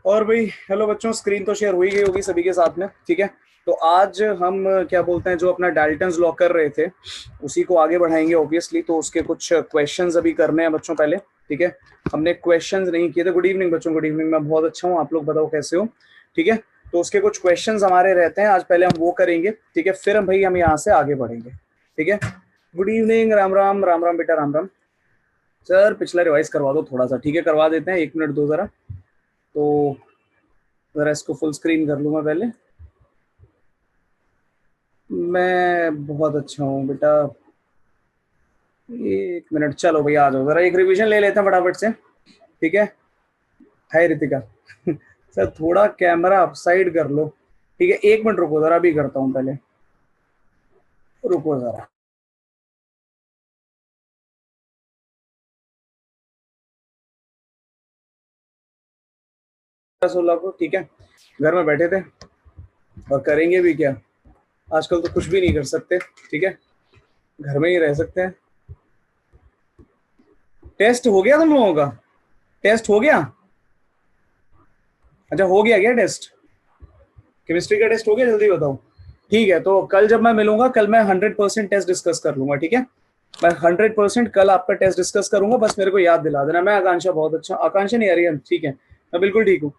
और भाई हेलो बच्चों, स्क्रीन तो शेयर हो ही गई होगी सभी के साथ में। ठीक है, तो आज हम क्या बोलते हैं, जो अपना डाल्टन्स लॉ कर रहे थे उसी को आगे बढ़ाएंगे ऑब्वियसली। तो उसके कुछ क्वेश्चंस अभी करने हैं बच्चों पहले। ठीक है, हमने क्वेश्चंस नहीं किए थे। गुड इवनिंग बच्चों, गुड इवनिंग। मैं बहुत अच्छा हूँ, आप लोग बताओ कैसे हो। ठीक है, तो उसके कुछ क्वेश्चंस हमारे रहते हैं आज, पहले हम वो करेंगे। ठीक है, फिर हम भाई हम यहाँ से आगे बढ़ेंगे। ठीक है, गुड इवनिंग, राम राम राम राम बेटा, राम राम। सर पिछला रिवाइज करवा दो थोड़ा सा। ठीक है, करवा देते हैं, 1 मिनट दो जरा। तो जरा इसको फुल स्क्रीन कर लूँ मैं पहले। मैं बहुत अच्छा हूँ बेटा, 1 मिनट। चलो भैया आ जाओ, जरा एक रिवीजन ले लेते हैं फटाफट से। ठीक है, हाय रितिका। सर थोड़ा कैमरा अपसाइड कर लो। ठीक है, 1 मिनट रुको जरा, अभी करता हूँ पहले। रुको जरा। 16 को ठीक है, घर में बैठे थे और करेंगे भी क्या। आजकल तो कुछ भी नहीं कर सकते। ठीक है, घर में ही रह सकते हैं। टेस्ट हो गया तुम लोगों का? टेस्ट हो गया? अच्छा हो गया क्या टेस्ट? केमिस्ट्री का टेस्ट हो गया, जल्दी बताओ। ठीक है, तो कल जब मैं मिलूंगा, कल मैं 100% टेस्ट डिस्कस कर लूंगा। ठीक है, मैं 100% कल आपका टेस्ट डिस्कस करूंगा, बस मेरे को याद दिला देना। मैं आकांक्षा बहुत अच्छा, आकांक्षा नहीं अरियन, ठीक है, मैं बिल्कुल ठीक हूँ।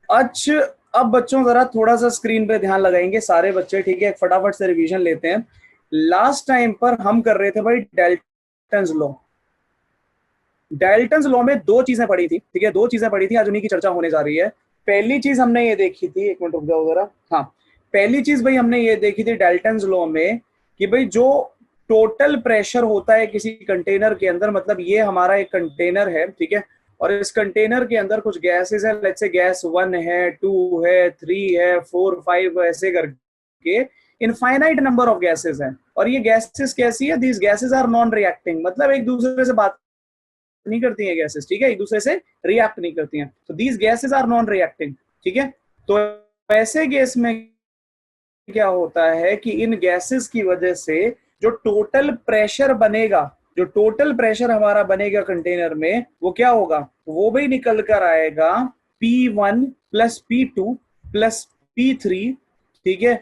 अच्छा, अब बच्चों जरा थोड़ा सा स्क्रीन पे ध्यान लगाएंगे सारे बच्चे। ठीक है, फटाफट से रिवीजन लेते हैं। लास्ट टाइम पर हम कर रहे थे भाई डाल्टन्स लॉ। डाल्टन्स लॉ में दो चीजें पढ़ी थी। ठीक है, दो चीजें पढ़ी थी, आज उन्हीं की चर्चा होने जा रही है। पहली चीज हमने ये देखी थी, 1 मिनट रुक जाओ जरा। हाँ, पहली चीज भाई हमने ये देखी थी डाल्टन्स लॉ में कि भाई जो टोटल प्रेशर होता है किसी कंटेनर के अंदर, मतलब ये हमारा एक कंटेनर है। ठीक है, और इस कंटेनर के अंदर कुछ गैसेस है। लेट्स से गैस 1 है, 2 है, 3 है, 4, 5 ऐसे करके इनफाइनाइट नंबर ऑफ गैसेस हैं। और ये गैसेस कैसी है? These gases are non reacting, मतलब एक दूसरे से बात नहीं करती हैं गैसेस। ठीक है, एक दूसरे से रिएक्ट नहीं करती हैं, तो these gases are non reacting. ठीक है, तो ऐसे गैस में क्या होता है कि इन गैसेस की वजह से जो टोटल प्रेशर बनेगा, जो टोटल प्रेशर हमारा बनेगा कंटेनर में, वो क्या होगा? वो भी निकल कर आएगा P1 plus P2 plus P3। ठीक है,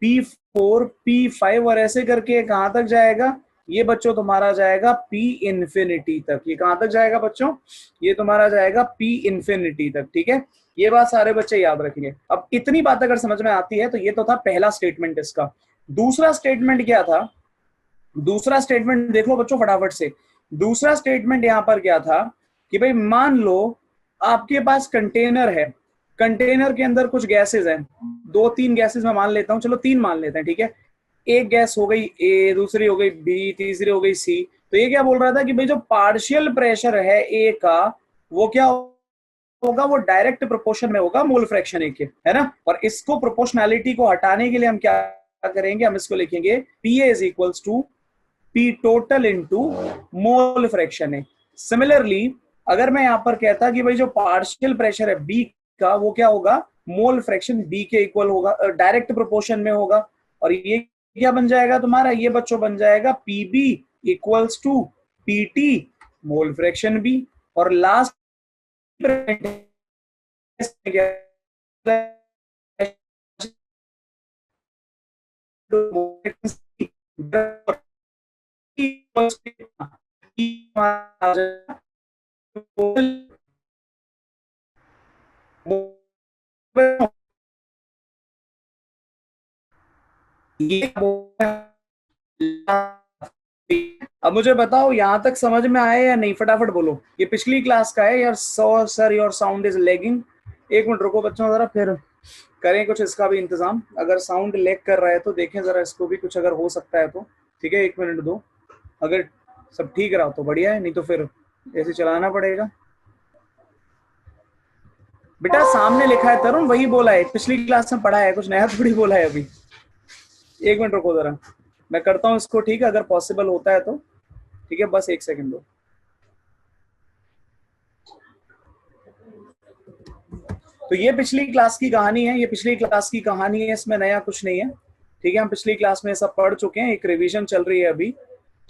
P4 P5 और ऐसे करके कहां तक जाएगा? ये बच्चों तुम्हारा जाएगा P इंफिनिटी तक। ये कहां तक जाएगा बच्चों? ये तुम्हारा जाएगा P इंफिनिटी तक। ठीक है, ये बात सारे बच्चे याद रखेंगे। अब इतनी बात अगर समझ में आती है तो ये तो था पहला स्टेटमेंट इसका। दूसरा स्टेटमेंट क्या था? दूसरा स्टेटमेंट देख लो बच्चों फटाफट से। दूसरा स्टेटमेंट यहां पर क्या था कि भाई मान लो आपके पास कंटेनर है, कंटेनर के अंदर कुछ गैसेस हैं। दो तीन गैसेस मैं मान लेता हूं, चलो तीन मान लेते हैं। ठीक है, एक गैस हो गई ए, दूसरी हो गई बी, तीसरी हो गई सी। तो ये क्या बोल रहा था कि भाई जो पार्शियल प्रेशर है ए का, वो क्या होगा? वो डायरेक्ट प्रोपोर्शन में होगा मोल फ्रैक्शन ए के, है ना। और इसको प्रोपोर्शनैलिटी को हटाने के लिए हम क्या करेंगे? हम इसको लिखेंगे P A is equals to P total into mole fraction है। सिमिलरली अगर मैं यहां पर कहता कि भाई जो पार्शियल प्रेशर है बी का, वो क्या होगा? मोल फ्रैक्शन बी के इक्वल होगा, डायरेक्ट प्रोपोर्शन में होगा। और ये क्या बन जाएगा तुम्हारा? ये बच्चों बन जाएगा PB equals to PT mole fraction B. और लास्ट अब मुझे बताओ यहां तक समझ में आया या नहीं? फटाफट बोलो। ये पिछली क्लास का है यार। Sir your sound is lagging. 1 minute रुको बच्चों जरा, फिर करें कुछ इसका भी इंतजाम। अगर साउंड लेग कर रहा है तो देखें जरा इसको भी, कुछ अगर हो सकता है तो। ठीक है, 1 मिनट दो। अगर सब ठीक रहा तो बढ़िया है, नहीं तो फिर ऐसे चलाना पड़ेगा। बेटा सामने लिखा है तरुण, वही बोला है, पिछली क्लास में पढ़ा है, कुछ नया थोड़ी बोला है अभी। 1 मिनट रुको जरा, मैं करता हूँ इसको ठीक है, अगर पॉसिबल होता है तो। ठीक है, बस 1 सेकंड दो। तो ये पिछली क्लास की कहानी है, ये पिछली क्लास की कहानी है, इसमें नया कुछ नहीं है। ठीक है, हम पिछली क्लास में सब पढ़ चुके हैं, एक रिवीजन चल रही है अभी।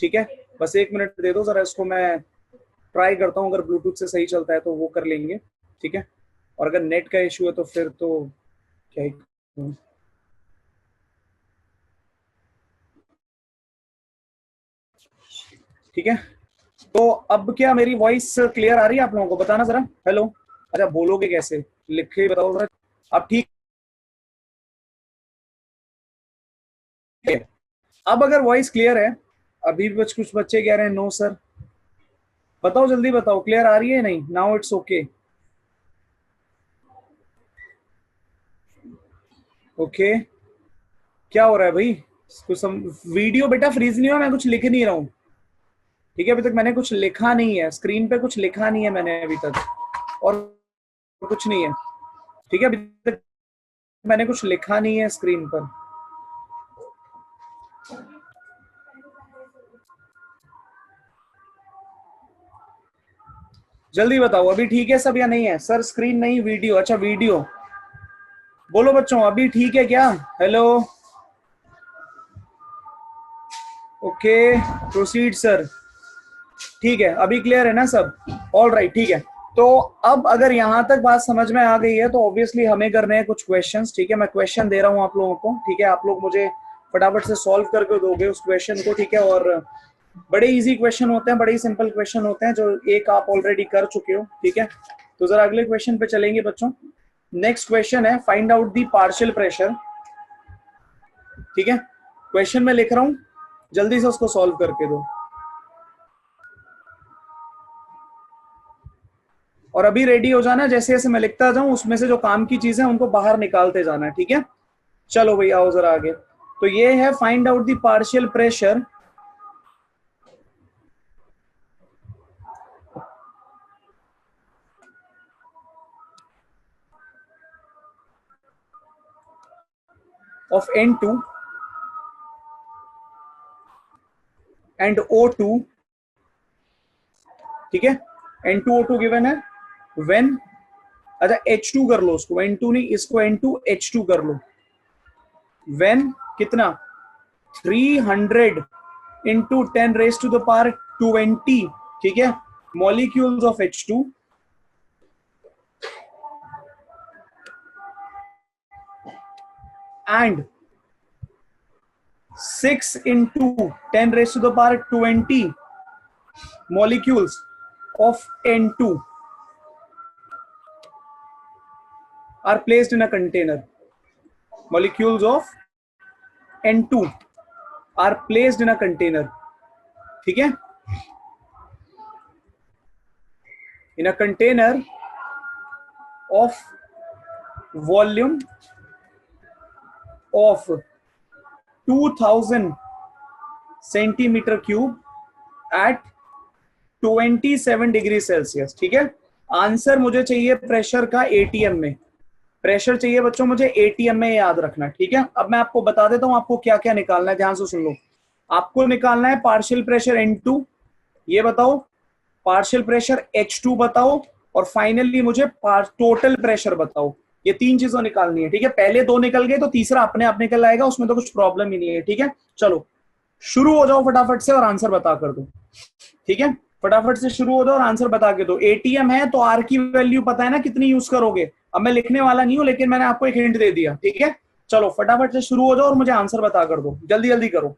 ठीक है, बस 1 मिनट दे दो जरा, इसको मैं ट्राई करता हूँ, अगर ब्लूटूथ से सही चलता है तो वो कर लेंगे। ठीक है, और अगर नेट का इशू है तो फिर तो क्या ही करूं। ठीक है, तो अब क्या मेरी वॉइस क्लियर आ रही है आप लोगों को? बताना जरा। हेलो, अच्छा बोलोगे कैसे, लिख के बताओ जरा। अब ठीक है, अब अगर वॉइस क्लियर है, अभी भी कुछ बच्चे कह रहे हैं नो सर, बताओ जल्दी बताओ, क्लियर आ रही है नहीं? Now it's okay. ओके, क्या हो रहा है भाई? कुछ वीडियो बेटा फ्रीज नहीं हुआ, मैं कुछ लिख नहीं रहा हूँ। ठीक है, अभी तक मैंने कुछ लिखा नहीं है, स्क्रीन पे कुछ लिखा नहीं है मैंने अभी तक, और कुछ नहीं है। ठीक है, अभी तक मैंने कुछ लिखा नहीं है स्क्रीन पर। जल्दी बताओ अभी ठीक है सब या नहीं है? सर स्क्रीन नहीं, वीडियो। अच्छा वीडियो, बोलो बच्चों अभी ठीक है क्या? Hello, okay, proceed sir. ठीक है, अभी क्लियर है ना सब? ऑल राइट, ठीक है। तो अब अगर यहां तक बात समझ में आ गई है तो ऑब्वियसली हमें करने हैं कुछ क्वेश्चंस। ठीक है, मैं क्वेश्चन दे रहा हूं आप लोगों को। ठीक है, आप लोग मुझे फटाफट से सॉल्व करके दोगे उस क्वेश्चन को। ठीक है, और बड़े इजी क्वेश्चन होते हैं, बड़े ही सिंपल क्वेश्चन होते हैं, जो एक आप ऑलरेडी कर चुके हो। ठीक है, तो जरा अगले क्वेश्चन पे चलेंगे बच्चों। नेक्स्ट क्वेश्चन है find out the partial pressure. ठीक है, क्वेश्चन में लिख रहा हूं, जल्दी से उसको सॉल्व करके दो। और अभी रेडी हो जाना, जैसे जैसे मैं लिखता जाऊं उसमें से जो काम की चीजें उनको बाहर निकालते जाना है। ठीक है, चलो भैया आओ जरा आगे। तो ये है find out the partial pressure of N2 and O2। ठीक है, N2O2 गिवन है व्हेन, अच्छा H2 कर लो उसको, N2 नहीं, इसको N2H2 कर लो। व्हेन कितना, 300 इंटू 10⁻²⁰। ठीक है, molecules of H2 and 6 into 10⁻²⁰ molecules of N2 are placed in a container. Molecules of N2 are placed in a container. ठीक है, in a container of volume of 2000 centimeter cube at 27 degree Celsius. ठीक है, answer मुझे चाहिए pressure का ATM में। Pressure चाहिए बच्चों मुझे एटीएम में, याद रखना। ठीक है, अब मैं आपको बता देता हूं आपको क्या क्या निकालना है, ध्यान से सुन लो। आपको निकालना है पार्शियल प्रेशर N2, ये बताओ, पार्शियल प्रेशर H2 बताओ, और फाइनली मुझे टोटल प्रेशर बताओ। ये तीन चीजें निकालनी है। ठीक है, पहले दो निकल गए तो तीसरा अपने आप निकल आएगा, उसमें तो कुछ प्रॉब्लम ही नहीं है। ठीक है, चलो शुरू हो जाओ फटाफट से और आंसर बता कर दो। ठीक है, फटाफट से शुरू हो जाओ और आंसर बता के दो। एटीएम है तो आर की वैल्यू पता है ना कितनी यूज करोगे? अब मैं लिखने वाला नहीं हूं, लेकिन मैंने आपको एक हिंट दे दिया। ठीक है, चलो फटाफट से शुरू हो जाओ और मुझे आंसर बता कर दो, जल्दी जल्दी करो।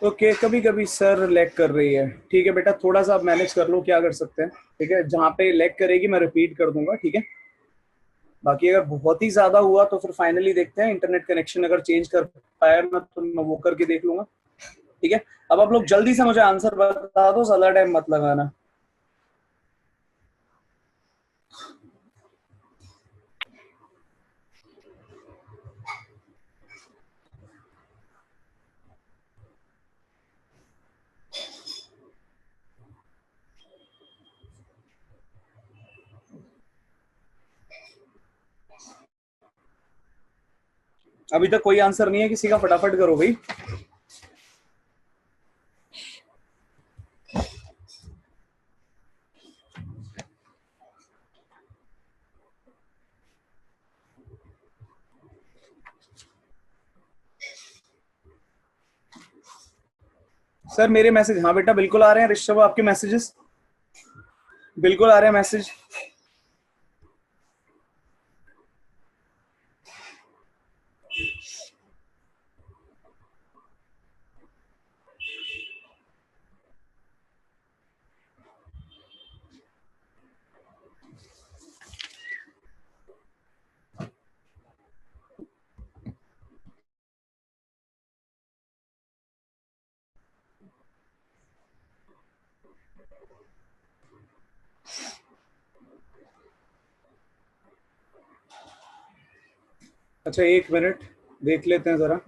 ओके, कभी कभी सर लैग कर रही है। ठीक है बेटा, थोड़ा सा आप मैनेज कर लो, क्या कर सकते हैं। ठीक है, जहां पे लैग करेगी मैं रिपीट कर दूंगा। ठीक है, बाकी अगर बहुत ही ज्यादा हुआ तो फिर फाइनली देखते हैं, इंटरनेट कनेक्शन अगर चेंज कर पाया मैं तो मैं वो करके देख लूंगा। ठीक है, अब आप लोग जल्दी से मुझे आंसर बता दो, ज्यादा टाइम मत लगाना। अभी तक कोई आंसर नहीं है किसी का, फटाफट करो भाई। सर मेरे मैसेज, हाँ बेटा बिल्कुल आ रहे हैं ऋषभ, आपके मैसेजेस बिल्कुल आ रहे हैं मैसेज। अच्छा एक मिनट देख लेते हैं जरा।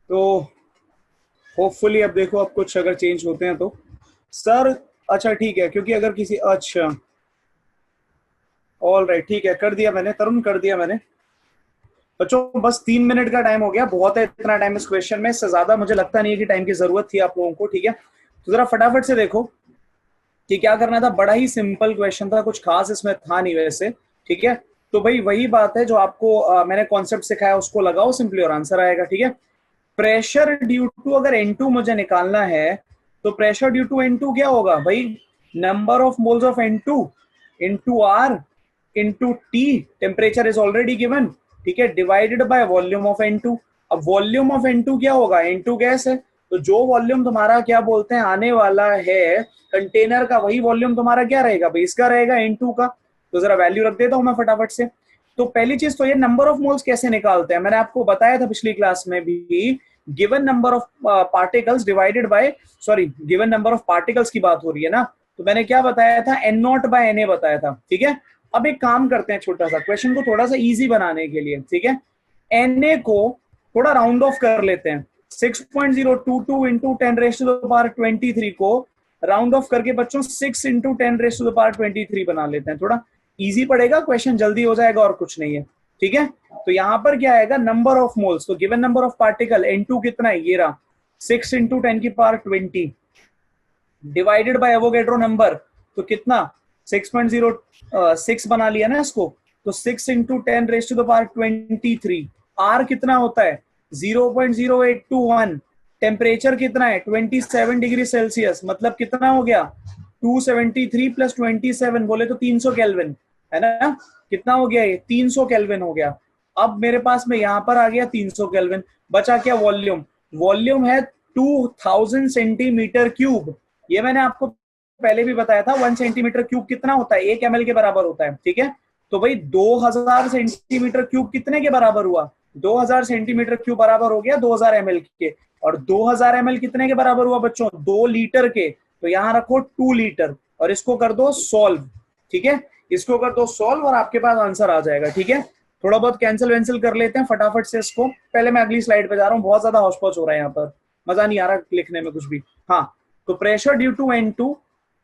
तो होपफुली अब देखो, अब कुछ अगर चेंज होते हैं तो सर। अच्छा ठीक है, क्योंकि अगर किसी, अच्छा ऑल राइट ठीक है, कर दिया मैंने तरुण, कर दिया मैंने। बच्चों बस 3 मिनट का टाइम हो गया, बहुत है इतना टाइम इस क्वेश्चन में, इससे ज्यादा मुझे लगता नहीं है कि टाइम की जरूरत थी आप लोगों को। ठीक है, तो जरा फटाफट से देखो कि क्या करना था। बड़ा ही सिंपल क्वेश्चन था, कुछ खास इसमें था नहीं वैसे। ठीक है, तो भाई वही बात है जो आपको मैंने कॉन्सेप्ट सिखाया उसको लगाओ सिंपली और आंसर आएगा। ठीक है, प्रेशर ड्यू टू, अगर N2 मुझे निकालना है तो प्रेशर ड्यू टू N2 क्या होगा भाई, number of moles of N2 into R into T, temperature is already given. ठीक है, divided by volume of N2। अब वॉल्यूम ऑफ N2 क्या होगा, N2 गैस है, तो जो वॉल्यूम तुम्हारा क्या बोलते हैं आने वाला है कंटेनर का, वही वॉल्यूम तुम्हारा क्या रहेगा भाई, इसका रहेगा N2 का। तो जरा वैल्यू रख देता हूं मैं फटाफट से। तो पहली चीज तो ये नंबर ऑफ मोल्स कैसे निकालते हैं, मैंने आपको बताया था पिछली क्लास में भी। Given number of particles divided by, sorry given number of particles की बात हो रही है ना, तो मैंने क्या बताया था, N naught by N A बताया था। ठीक है, अब एक काम करते हैं छोटा सा, क्वेश्चन को थोड़ा सा इजी बनाने के लिए। ठीक है, एन ए को थोड़ा राउंड ऑफ कर लेते हैं। 6.022 इंटू 10⁻23 को राउंड ऑफ करके बच्चों 6 इंटू 10⁻23 बना लेते हैं। थोड़ा इजी पड़ेगा, क्वेश्चन जल्दी हो जाएगा और कुछ नहीं है। ठीक है, तो यहां पर क्या आएगा, नंबर ऑफ मोल्स, तो given number of particle N2 कितना है, ये रहा 6 into 10⁻20 divided by Avogadro number, तो कितना 6.06 बना लिया ना इसको, तो 6 इंटू 10⁻23। आर कितना होता है 0.0821। टेम्परेचर कितना है 27 डिग्री सेल्सियस, मतलब कितना हो गया 273 प्लस 27 बोले तो 300 केल्विन है ना। कितना हो गया ये 300 केल्विन हो गया। अब मेरे पास में यहां पर आ गया 300 केल्विन, बचा क्या वॉल्यूम, वॉल्यूम है 2000 सेंटीमीटर क्यूब। ये मैंने आपको पहले भी बताया था, 1 सेंटीमीटर क्यूब कितना होता है, 1 ml के बराबर होता है। ठीक है, तो भाई 2000 सेंटीमीटर क्यूब कितने के बराबर हुआ, 2000 सेंटीमीटर क्यूब बराबर हो गया 2000 ml के, और 2000 ml कितने के बराबर हुआ बच्चों, 2 लीटर के। तो यहां रखो 2 लीटर और इसको कर दो सॉल्व। ठीक है, इसको कर दो सॉल्व और आपके पास आंसर आ जाएगा। ठीक है, थोड़ा बहुत कैंसिल वैंसिल कर लेते हैं फटाफट से इसको। पहले मैं अगली स्लाइड पे जा रहा हूँ, बहुत ज्यादा हौच-पौच हो रहा है यहाँ पर, मजा नहीं आ रहा लिखने में कुछ भी। हाँ, तो प्रेशर ड्यू टू N2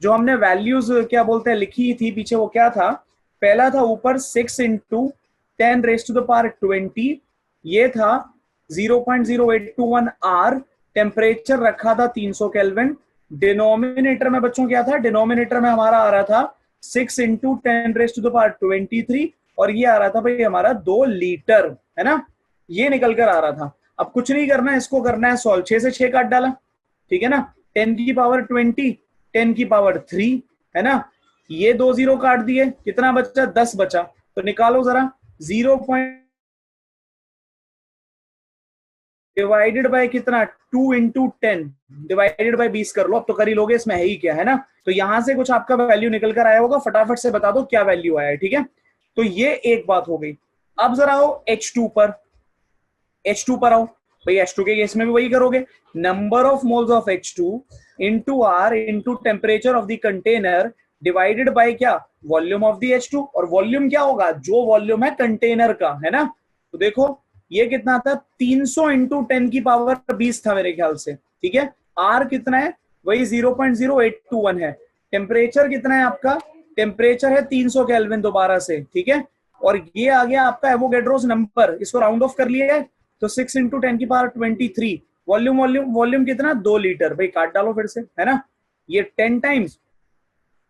जो हमने वैल्यूज क्या बोलते हैं लिखी थी पीछे, वो क्या था, पहला था ऊपर 6 इंटू 10⁻20, ये था 0.0821 आर, टेम्परेचर रखा था 300 केल्विन। डिनोमिनेटर में बच्चों क्या था, डिनोमिनेटर में हमारा आ रहा था 6 इंटू 10⁻23 और ये आ रहा था भाई हमारा 2 लीटर, है ना, ये निकल कर आ रहा था। अब कुछ नहीं करना है, इसको करना है सॉल्व, 6 से 6 काट डाला। ठीक है ना, 10 की पावर 20 10 की पावर 3, है ना। ये 2 जीरो काट दिए, कितना बचा? 10 बचा। तो निकालो जरा, 0 डिवाइडेड बाय कितना? 2 इंटू 10 डिवाइडेड बाय 20 कर लो। अब तो कर ही लोगे, इसमें है ही क्या, है ना। तो यहां से कुछ आपका वैल्यू निकल कर आया होगा, फटाफट से बता दो क्या वैल्यू आया है, ठीक है। तो ये एक बात हो गई। अब जरा आओ H2 पर, H2 पर आओ भाई। H2 के केस में भी वही करोगे, number of moles of H2 into R into temperature of the container divided by क्या? Volume of the H2। और वॉल्यूम क्या होगा? जो वॉल्यूम है कंटेनर का, है ना। तो देखो ये कितना था? 300 इंटू 10 की पावर 20 था मेरे ख्याल से, ठीक है। आर कितना है? वही 0.0821 है। टेम्परेचर कितना है आपका? टेम्परेचर है 300 केल्विन दोबारा से, ठीक है। और ये आ गया आपका एवोगैड्रोस नंबर, इसको राउंड ऑफ कर लिया है तो 6 इंटू 10 की पावर 23। वॉल्यूम वॉल्यूम वॉल्यूम कितना? 2 लीटर। भाई काट डालो फिर से, है ना। ये 10 टाइम्स,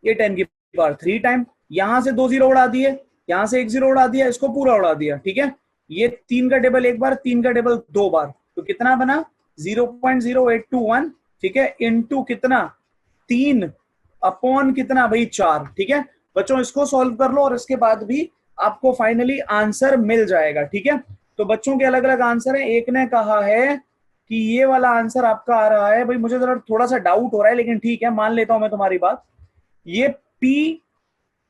ये 10 की पावर 3 टाइम। यहां से 2 जीरो उड़ा दिए, यहां से 1 जीरो उड़ा दिया, इसको पूरा उड़ा दिया, ठीक है। ये 3 का टेबल एक बार, 3 का टेबल 2 बार, तो कितना बना? 0.0821, ठीक है, इंटू कितना? 3 अपॉन कितना भाई? 4, ठीक है। बच्चों इसको सॉल्व कर लो और इसके बाद भी आपको फाइनली आंसर मिल जाएगा, ठीक है। तो बच्चों के अलग अलग आंसर है। एक ने कहा है कि ये वाला आंसर आपका आ रहा है, भाई मुझे जरा थोड़ा सा डाउट हो रहा है, लेकिन ठीक है मान लेता हूं मैं तुम्हारी बात। ये P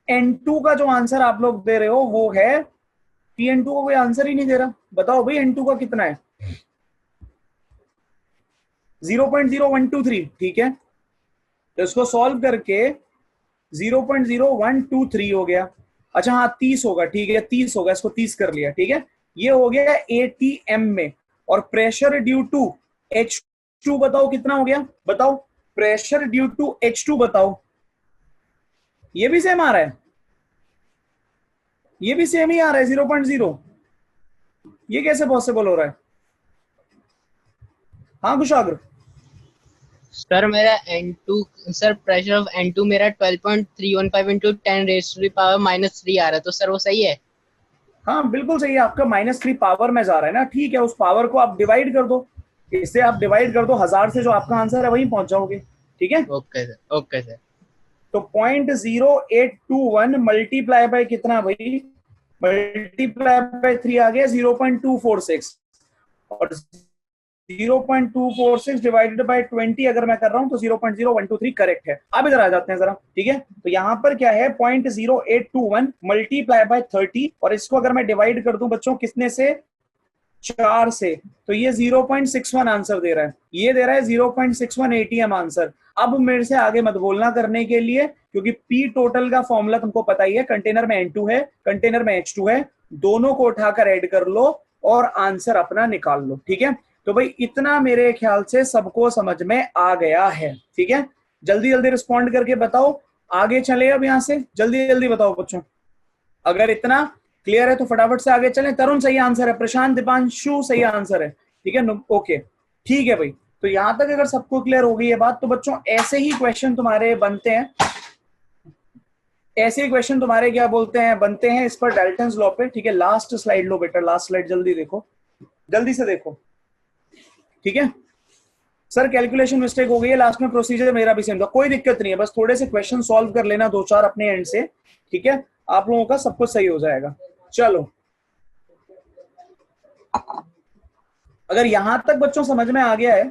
N2 का जो आंसर आप लोग दे रहे हो वो है, P N2 का कोई आंसर ही नहीं दे रहा। बताओ भाई N2 का कितना है? 0.0123, ठीक है। तो इसको सॉल्व करके 0.0123 हो गया। अच्छा हाँ 30 होगा, ठीक है 30 होगा, इसको 30 कर लिया, ठीक है। ये हो गया ATM में। और प्रेशर ड्यू टू H2 बताओ कितना हो गया? बताओ प्रेशर ड्यू टू H2 बताओ। ये भी सेम आ रहा है, ये भी सेम ही आ रहा है 0.0। ये कैसे पॉसिबल हो रहा है? हाँ कुशाग्र। सर मेरा N2, sir pressure of N2 मेरा 12.315 into 10 raise to the power -3 आ रहा है, तो सर वो सही है? हाँ बिल्कुल सही है आपका, -3 पावर में जा रहा है ना, ठीक है। उस पावर को आप डिवाइड कर दो, इससे आप डिवाइड कर दो 1000 से, जो आपका आंसर है वहीं पहुंच जाओगे, ठीक है। Okay sir, okay sir. तो 0.0821 मल्टीप्लाई बाय कितना भाई? मल्टीप्लाई बाय 3 आ गया 0.246। और 0.246 डिवाइडेड बाय 20 अगर मैं कर रहा हूं तो 0.0123 करेक्ट है। अब इधर आ जाते हैं जरा, ठीक है। तो यहां पर क्या है? 0.0821 मल्टीप्लाई बाय 30, और इसको अगर मैं डिवाइड कर दूं बच्चों किसने से? 4 से, तो ये 0.61 आंसर दे रहा है। ये दे रहा है 0.61 ATM आंसर। अब मेरे से आगे मत बोलना करने के लिए, क्योंकि P टोटल का फॉर्मूला तुमको पता ही है। कंटेनर में N2 है, कंटेनर में H2 है, दोनों को उठाकर ऐड कर लो और आंसर अपना निकाल लो, ठीक है। तो भाई इतना मेरे ख्याल से सबको समझ में आ गया है, ठीक है। जल्दी जल्दी रिस्पॉन्ड करके बताओ, आगे चले अब यहां से, जल्दी जल्दी बताओ बच्चों। अगर इतना क्लियर है तो फटाफट से आगे चलें। तरुण सही आंसर है, प्रशांत दीपांशु सही आंसर है, ठीक है। ओके ठीक है भाई। तो यहां तक अगर सबको क्लियर हो गई है बात, तो बच्चों ऐसे ही क्वेश्चन तुम्हारे बनते हैं, ऐसे ही क्वेश्चन तुम्हारे क्या बोलते हैं बनते हैं इस पर डाल्टन्स लॉ पे, ठीक है। लास्ट स्लाइड लो बेटा, लास्ट स्लाइड जल्दी देखो, जल्दी से देखो, ठीक है। सर कैलकुलेशन मिस्टेक हो गई है लास्ट में, प्रोसीजर मेरा भी सेम था, कोई दिक्कत नहीं है, बस थोड़े से क्वेश्चन सॉल्व कर लेना 2-4 अपने एंड से, ठीक है। आप लोगों का सब कुछ सही हो जाएगा। चलो अगर यहां तक बच्चों समझ में आ गया है,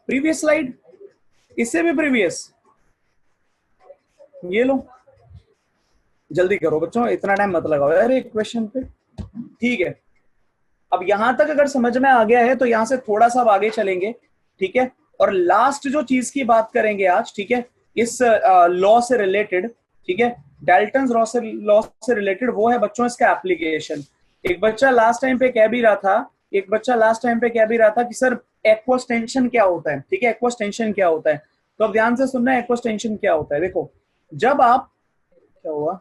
प्रीवियस स्लाइड, इससे भी प्रीवियस, ये लो जल्दी करो बच्चों, इतना टाइम मत लगाओ यार एक क्वेश्चन पे, ठीक है। अब यहां तक अगर समझ में आ गया है तो यहां से थोड़ा सा आगे चलेंगे, ठीक है। और लास्ट जो चीज की बात करेंगे आज, ठीक है, इस लॉ से रिलेटेड, ठीक है, डाल्टन्स लॉ से रिलेटेड, वो है बच्चों इसका एप्लीकेशन। एक बच्चा लास्ट टाइम पे कह भी रहा था, एक बच्चा लास्ट टाइम पे कह भी रहा था कि सर एक्वस टेंशन क्या होता है, ठीक है, एक्वस टेंशन क्या होता है। तो अब ध्यान से सुनना, एक्वस टेंशन क्या होता है। देखो जब आप, क्या हुआ,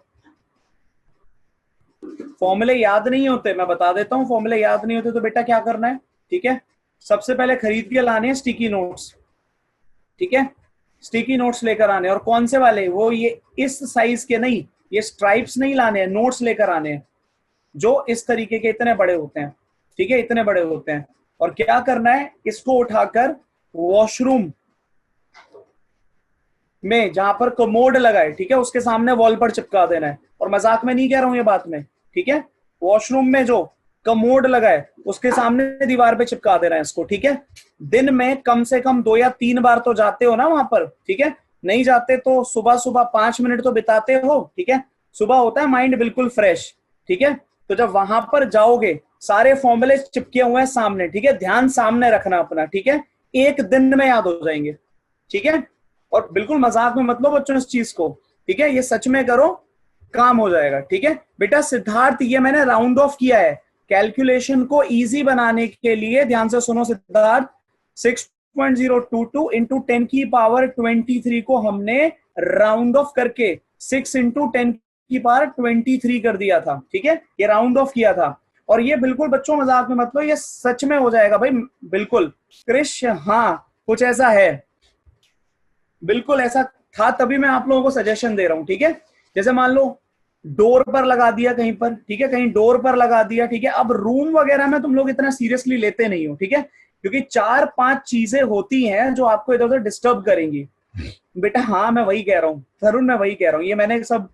फॉर्मूले याद नहीं होते, मैं बता देता हूँ, फॉर्मूले याद नहीं होते तो बेटा क्या करना है, ठीक है। सबसे पहले खरीद के लाने हैं स्टिकी नोट्स, ठीक है, स्टिकी नोट्स लेकर आने, और कौन से वाले? वो ये इस साइज के नहीं, ये स्ट्राइप्स नहीं लाने हैं, नोट्स लेकर आने हैं जो इस तरीके के इतने बड़े होते हैं, ठीक है, इतने बड़े होते हैं। और क्या करना है? इसको उठाकर वॉशरूम में जहां पर कमोड लगा है, ठीक है, उसके सामने वॉल पर चिपका देना है। और मजाक में नहीं कह रहा हूं ये बात में, ठीक है, वॉशरूम में जो कमोड लगा है उसके सामने दीवार पे चिपका देना है इसको, ठीक है। दिन में कम से कम 2 या 3 बार तो जाते हो ना वहां पर, ठीक है, नहीं जाते तो सुबह सुबह 5 मिनट तो बिताते हो, ठीक है, सुबह होता है माइंड बिल्कुल फ्रेश, ठीक है। तो जब वहां पर जाओगे सारे फॉर्मूले चिपके हुए हैं सामने, ठीक है, ध्यान सामने रखना अपना, ठीक है, एक दिन में याद हो जाएंगे, ठीक है। और बिल्कुल मजाक में मत लो बच्चों इस चीज को, ठीक है, ये सच में करो, काम हो जाएगा, ठीक है। बेटा सिद्धार्थ, ये मैंने राउंड ऑफ किया है कैलकुलेशन को इजी बनाने के लिए, ध्यान से सुनो सिद्धार्थ, 6.022 इंटू 10 की पावर 23 को हमने राउंड ऑफ करके 6 इंटू 10 की पावर 23 कर दिया था, ठीक है, ये राउंड ऑफ किया था। और ये बिल्कुल बच्चों मजाक में मतलब ये सच में हो जाएगा भाई, बिल्कुल क्रिश, हाँ कुछ ऐसा है, बिल्कुल ऐसा था, तभी मैं आप लोगों को सजेशन दे रहा हूं, ठीक है। जैसे मान लो डोर पर लगा दिया कहीं पर, ठीक है, कहीं डोर पर लगा दिया, ठीक है। अब रूम वगैरह में तुम लोग इतना सीरियसली लेते नहीं हो, ठीक है, क्योंकि 4-5 चीजें होती हैं जो आपको इधर उधर डिस्टर्ब करेंगी। बेटा हाँ मैं वही कह रहा हूँ तरुण, मैं वही कह रहा हूँ, ये मैंने सब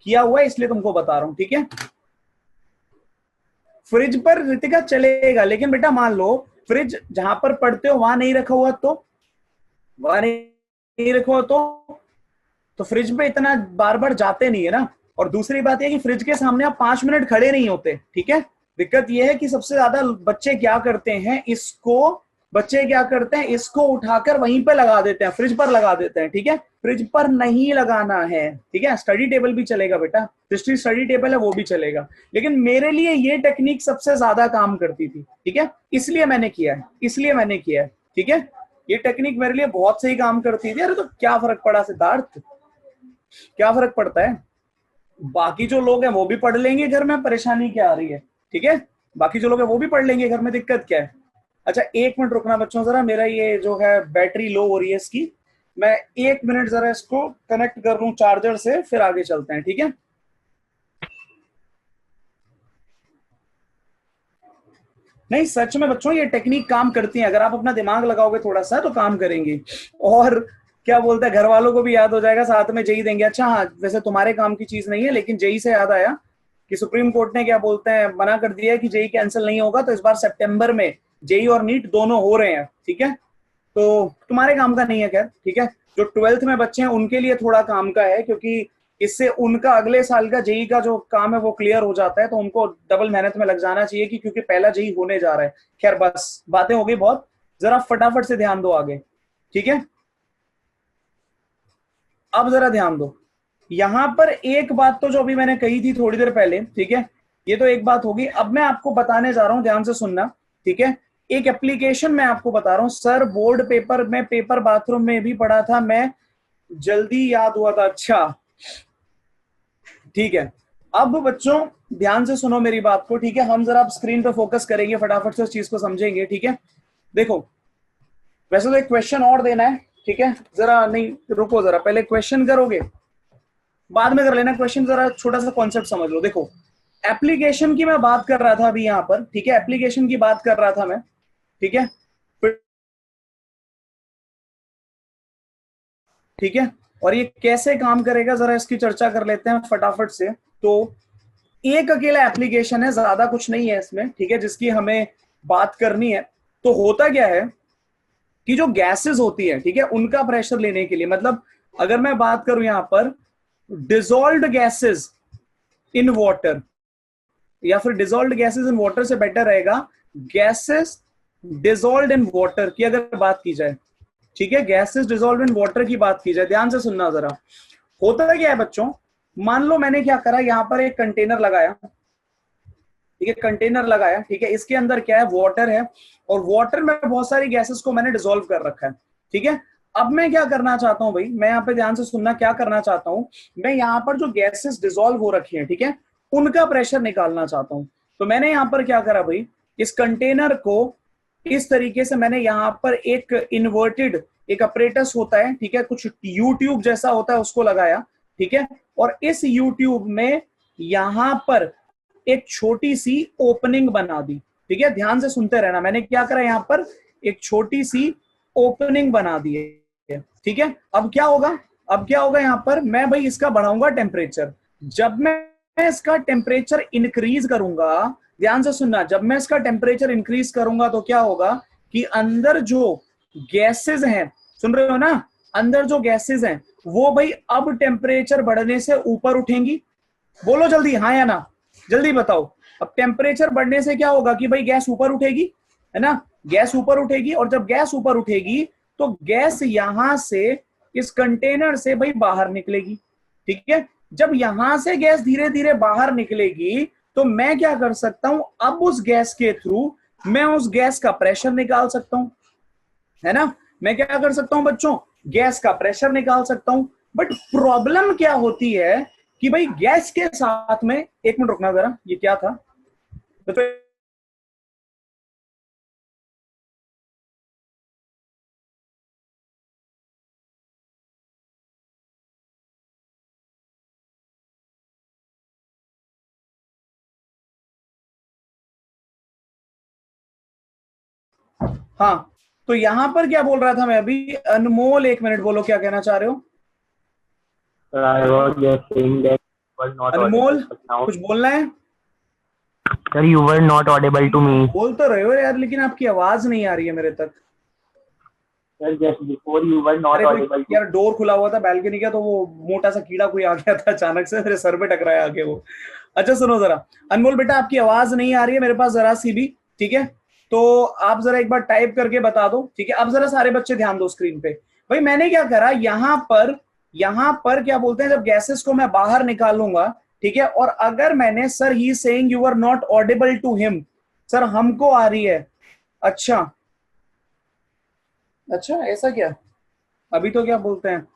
किया हुआ है इसलिए तुमको बता रहा हूँ, ठीक है। फ्रिज पर रितिका चलेगा, लेकिन बेटा मान लो फ्रिज जहां पर पढ़ते हो वहां नहीं रखा हुआ तो, वहां नहीं रखा हुआ तो फ्रिज पे इतना बार बार जाते नहीं है ना। और दूसरी बात यह कि फ्रिज के सामने आप 5 मिनट खड़े नहीं होते, ठीक है। दिक्कत यह है कि सबसे ज्यादा बच्चे क्या करते हैं, इसको उठाकर वहीं पे लगा देते हैं, फ्रिज पर लगा देते हैं, ठीक है। फ्रिज पर नहीं लगाना है, ठीक है। स्टडी टेबल भी चलेगा बेटा, हिस्ट्री स्टडी टेबल है वो भी चलेगा, लेकिन मेरे लिए ये टेक्निक सबसे ज्यादा काम करती थी, ठीक है, इसलिए मैंने किया है, ठीक है। ये टेक्निक मेरे लिए बहुत सही काम करती थी। अरे तो क्या फर्क पड़ा सिद्धार्थ, क्या फर्क पड़ता है, बाकी जो लोग हैं वो भी पढ़ लेंगे घर में, परेशानी क्या आ रही है, ठीक है, बाकी जो लोग हैं वो भी पढ़ लेंगे घर में, दिक्कत क्या है। अच्छा 1 मिनट रुकना बच्चों जरा, मेरा ये जो है बैटरी लो हो रही है इसकी, मैं 1 मिनट जरा इसको कनेक्ट कर लूं चार्जर से, फिर आगे चलते हैं, ठीक है। नहीं सच में बच्चों ये टेक्निक काम करती है, अगर आप अपना दिमाग लगाओगे थोड़ा सा तो काम करेंगी। और क्या बोलते हैं, घर वालों को भी याद हो जाएगा, साथ में जेई देंगे। अच्छा हाँ, वैसे तुम्हारे काम की चीज नहीं है, लेकिन जेई से याद आया कि सुप्रीम कोर्ट ने क्या बोलते हैं, मना कर दिया है कि जेई कैंसिल नहीं होगा, तो इस बार सितंबर में जेई और नीट दोनों हो रहे हैं, ठीक है। तो तुम्हारे काम का नहीं है खैर, ठीक है, जो 12th में बच्चे हैं उनके लिए थोड़ा काम का है, क्योंकि इससे उनका अगले साल का जेई का जो काम है वो क्लियर हो जाता है, तो उनको डबल मेहनत में लग जाना चाहिए कि क्योंकि पहला जेई होने जा रहा है। खैर बस बातें हो गई बहुत, जरा फटाफट से ध्यान दो आगे, ठीक है। अब जरा ध्यान दो, यहां पर एक बात तो जो अभी मैंने कही थी थोड़ी देर पहले, ठीक है, ये तो एक बात होगी। अब मैं आपको बताने जा रहा हूं, ध्यान से सुनना, ठीक है। एक एप्लीकेशन मैं आपको बता रहा हूं सर, बोर्ड पेपर में, पेपर बाथरूम में भी पढ़ा था मैं, जल्दी याद हुआ था, अच्छा ठीक है। अब बच्चों ध्यान से सुनो मेरी बात को, ठीक है, हम जरा स्क्रीन पर फोकस करेंगे, फटाफट से उस चीज को समझेंगे, ठीक है। देखो वैसे तो एक क्वेश्चन और देना है, ठीक है, जरा नहीं रुको, जरा पहले क्वेश्चन करोगे, बाद में कर लेना क्वेश्चन, जरा छोटा सा कॉन्सेप्ट समझ लो। देखो एप्लीकेशन की मैं बात कर रहा था अभी यहां पर, ठीक है, एप्लीकेशन की बात कर रहा था मैं, ठीक है, ठीक है। और ये कैसे काम करेगा जरा इसकी चर्चा कर लेते हैं फटाफट से। तो एक अकेला एप्लीकेशन है, ज्यादा कुछ नहीं है इसमें, ठीक है, जिसकी हमें बात करनी है। तो होता क्या है कि जो गैसेस होती है, ठीक है, उनका प्रेशर लेने के लिए, मतलब अगर मैं बात करूं यहां पर डिजोल्व्ड गैसेस इन वाटर, या फिर डिजोल्व्ड गैसेस इन वाटर से बेटर रहेगा गैसेस डिजोल्व्ड इन वाटर की अगर बात की जाए, ठीक है, गैसेस डिजोल्व इन वाटर की बात की जाए। ध्यान से सुनना जरा, होता क्या है बच्चों, मान लो मैंने क्या करा, यहां पर एक कंटेनर लगाया, ठीक है, कंटेनर लगाया, ठीक है, इसके अंदर क्या है, वाटर है, और वाटर में बहुत सारी गैसेस को मैंने डिजोल्व कर रखा है, ठीक है। अब मैं क्या करना चाहता हूं भाई, मैं यहाँ पे ध्यान से सुनना, क्या करना चाहता हूं, मैं यहाँ पर जो गैसेस डिजोल्व हो रखी है, ठीक है, उनका प्रेशर निकालना चाहता हूं। तो मैंने यहाँ पर क्या करा भाई, इस कंटेनर को इस तरीके से मैंने यहाँ पर एक इन्वर्टेड एक अपरेटस होता है, ठीक है, कुछ यूट्यूब जैसा होता है उसको लगाया, ठीक है, और इस यूट्यूब में यहां पर एक छोटी सी ओपनिंग बना दी, ठीक है, ध्यान से सुनते रहना, मैंने क्या करा यहां पर एक छोटी सी ओपनिंग बना दी है, ठीक है। अब क्या होगा, अब क्या होगा यहाँ पर, मैं भाई इसका बढ़ाऊंगा टेम्परेचर। जब मैं इसका टेम्परेचर इंक्रीज करूंगा, ध्यान से सुनना, जब मैं इसका टेम्परेचर इंक्रीज करूंगा तो क्या होगा कि अंदर जो गैसेस हैं, सुन रहे हो ना, अंदर जो गैसेस हैं वो भाई अब टेम्परेचर बढ़ने से ऊपर उठेंगी। बोलो जल्दी हाँ या ना, जल्दी बताओ। अब टेम्परेचर बढ़ने से क्या होगा कि भाई गैस ऊपर उठेगी, है ना, गैस ऊपर उठेगी, और जब गैस ऊपर उठेगी तो गैस यहां से इस कंटेनर से भाई बाहर निकलेगी, ठीक है। जब यहां से गैस धीरे धीरे बाहर निकलेगी तो मैं क्या कर सकता हूं, अब उस गैस के थ्रू मैं उस गैस का प्रेशर निकाल सकता हूं, है ना। मैं क्या कर सकता हूं बच्चों, गैस का प्रेशर निकाल सकता हूं। बट प्रॉब्लम क्या होती है कि भाई गैस के साथ में, एक मिनट रुकना जरा, ये क्या था तो हाँ, तो यहां पर क्या बोल रहा था मैं अभी, अनमोल एक मिनट बोलो क्या कहना चाह रहे हो। Sir, I was just saying that you were not Anmol audible, but now, कुछ बोलना है? sir, you were not audible to me. बोल तो रहे हो यार, लेकिन आपकी आवाज नहीं आ रही है मेरे तक। Sir, just before you were not अरे कोई audible to यार, डोर खुला हुआ था बैल्कनी का, तो वो मोटा सा कीड़ा कोई आ गया था अचानक से, मेरे सर पे टकराया आके वो। अच्छा सुनो जरा, अनमोल बेटा आपकी आवाज नहीं आ रही है मेरे पास जरा सी भी, ठीक है, तो आप जरा एक बार टाइप करके बता दो, ठीक है। अब जरा सारे बच्चे ध्यान दो स्क्रीन पे। भाई मैंने क्या करा, यहां पर क्या बोलते हैं, जब गैसेस को मैं बाहर निकालूंगा, ठीक है, और अगर मैंने, sir he saying you are not audible to him, sir हमको आ रही है। अच्छा अच्छा, ऐसा क्या, अभी तो क्या बोलते हैं,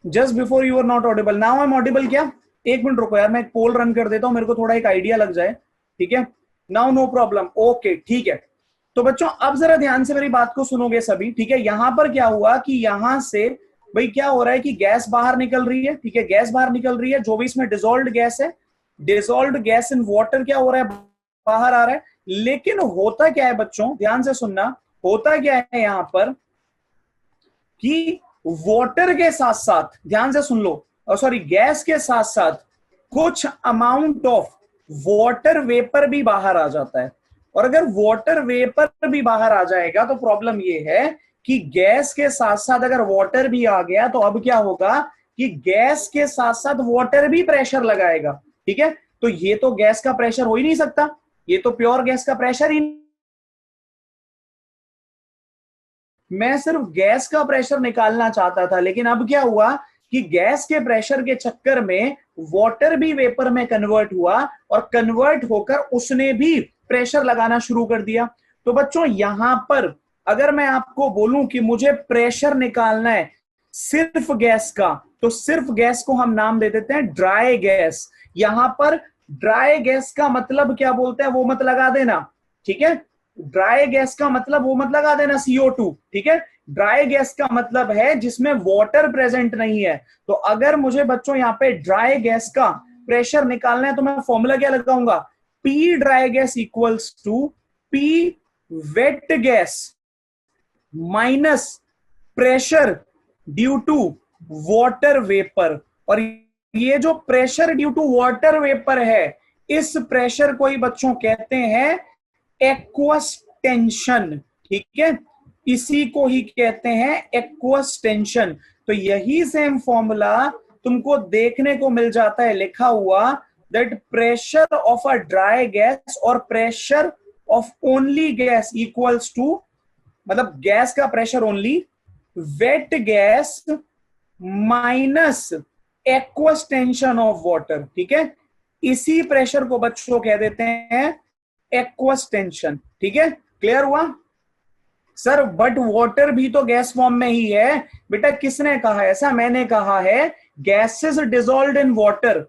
just before you are not audible, now I am audible क्या? एक मिनट रुको यार, मैं एक पोल रन कर देता हूं, मेरे को थोड़ा एक आइडिया लग जाए, ठीक है। नाउ नो प्रॉब्लम, ओके ठीक है। तो बच्चों अब जरा ध्यान से मेरी बात को सुनोगे सभी, ठीक है। यहां पर क्या हुआ कि यहां से भाई क्या हो रहा है कि गैस बाहर निकल रही है, ठीक है, गैस बाहर निकल रही है, जो भी इसमें डिसॉल्व्ड गैस है, डिसॉल्व्ड गैस इन वाटर क्या हो रहा है, बाहर आ रहा है। लेकिन होता क्या है बच्चों, ध्यान से सुनना, होता क्या है यहां पर कि वाटर के साथ साथ, ध्यान से सुन लो, सॉरी गैस के साथ साथ कुछ अमाउंट ऑफ वाटर वेपर भी बाहर आ जाता है। और अगर वाटर वेपर भी बाहर आ जाएगा तो प्रॉब्लम ये है कि गैस के साथ साथ अगर वाटर भी आ गया तो अब क्या होगा कि गैस के साथ साथ वाटर भी प्रेशर लगाएगा, ठीक है। तो ये तो गैस का प्रेशर हो ही नहीं सकता, ये तो प्योर गैस का प्रेशर ही, मैं सिर्फ गैस का प्रेशर निकालना चाहता था, लेकिन अब क्या हुआ कि गैस के प्रेशर के चक्कर में वाटर भी वेपर में कन्वर्ट हुआ, और कन्वर्ट होकर उसने भी प्रेशर लगाना शुरू कर दिया। तो बच्चों यहां पर अगर मैं आपको बोलूं कि मुझे प्रेशर निकालना है सिर्फ गैस का, तो सिर्फ गैस को हम नाम दे देते हैं ड्राई गैस। यहां पर ड्राई गैस का मतलब क्या बोलते हैं वो मत लगा देना, ठीक है। ड्राई गैस का मतलब वो मत लगा देना CO2, ठीक है। ड्राई गैस का मतलब है जिसमें वाटर प्रेजेंट नहीं है। तो अगर मुझे बच्चों यहाँ पे ड्राई गैस का प्रेशर निकालना है तो मैं फॉर्मूला क्या लगाऊंगा, P dry gas equals to P wet gas minus pressure due to water vapour. और ये जो pressure due to water vapour है, इस प्रेशर को ही बच्चों कहते हैं एक्वस टेंशन, ठीक है, इसी को ही कहते हैं एक्वस टेंशन। तो यही सेम फॉर्मूला तुमको देखने को मिल जाता है लिखा हुआ, that pressure of a dry gas और pressure of only gas equals to, मतलब गैस का pressure only, wet gas minus aqueous tension of water, ठीक है। इसी प्रेशर को बच्चों कह देते हैं एक्वस टेंशन, ठीक है, क्लियर हुआ? सर बट वाटर भी तो गैस फॉर्म में ही है बेटा, किसने कहा ऐसा? मैंने कहा है गैसेस डिसॉल्व्ड इन वाटर।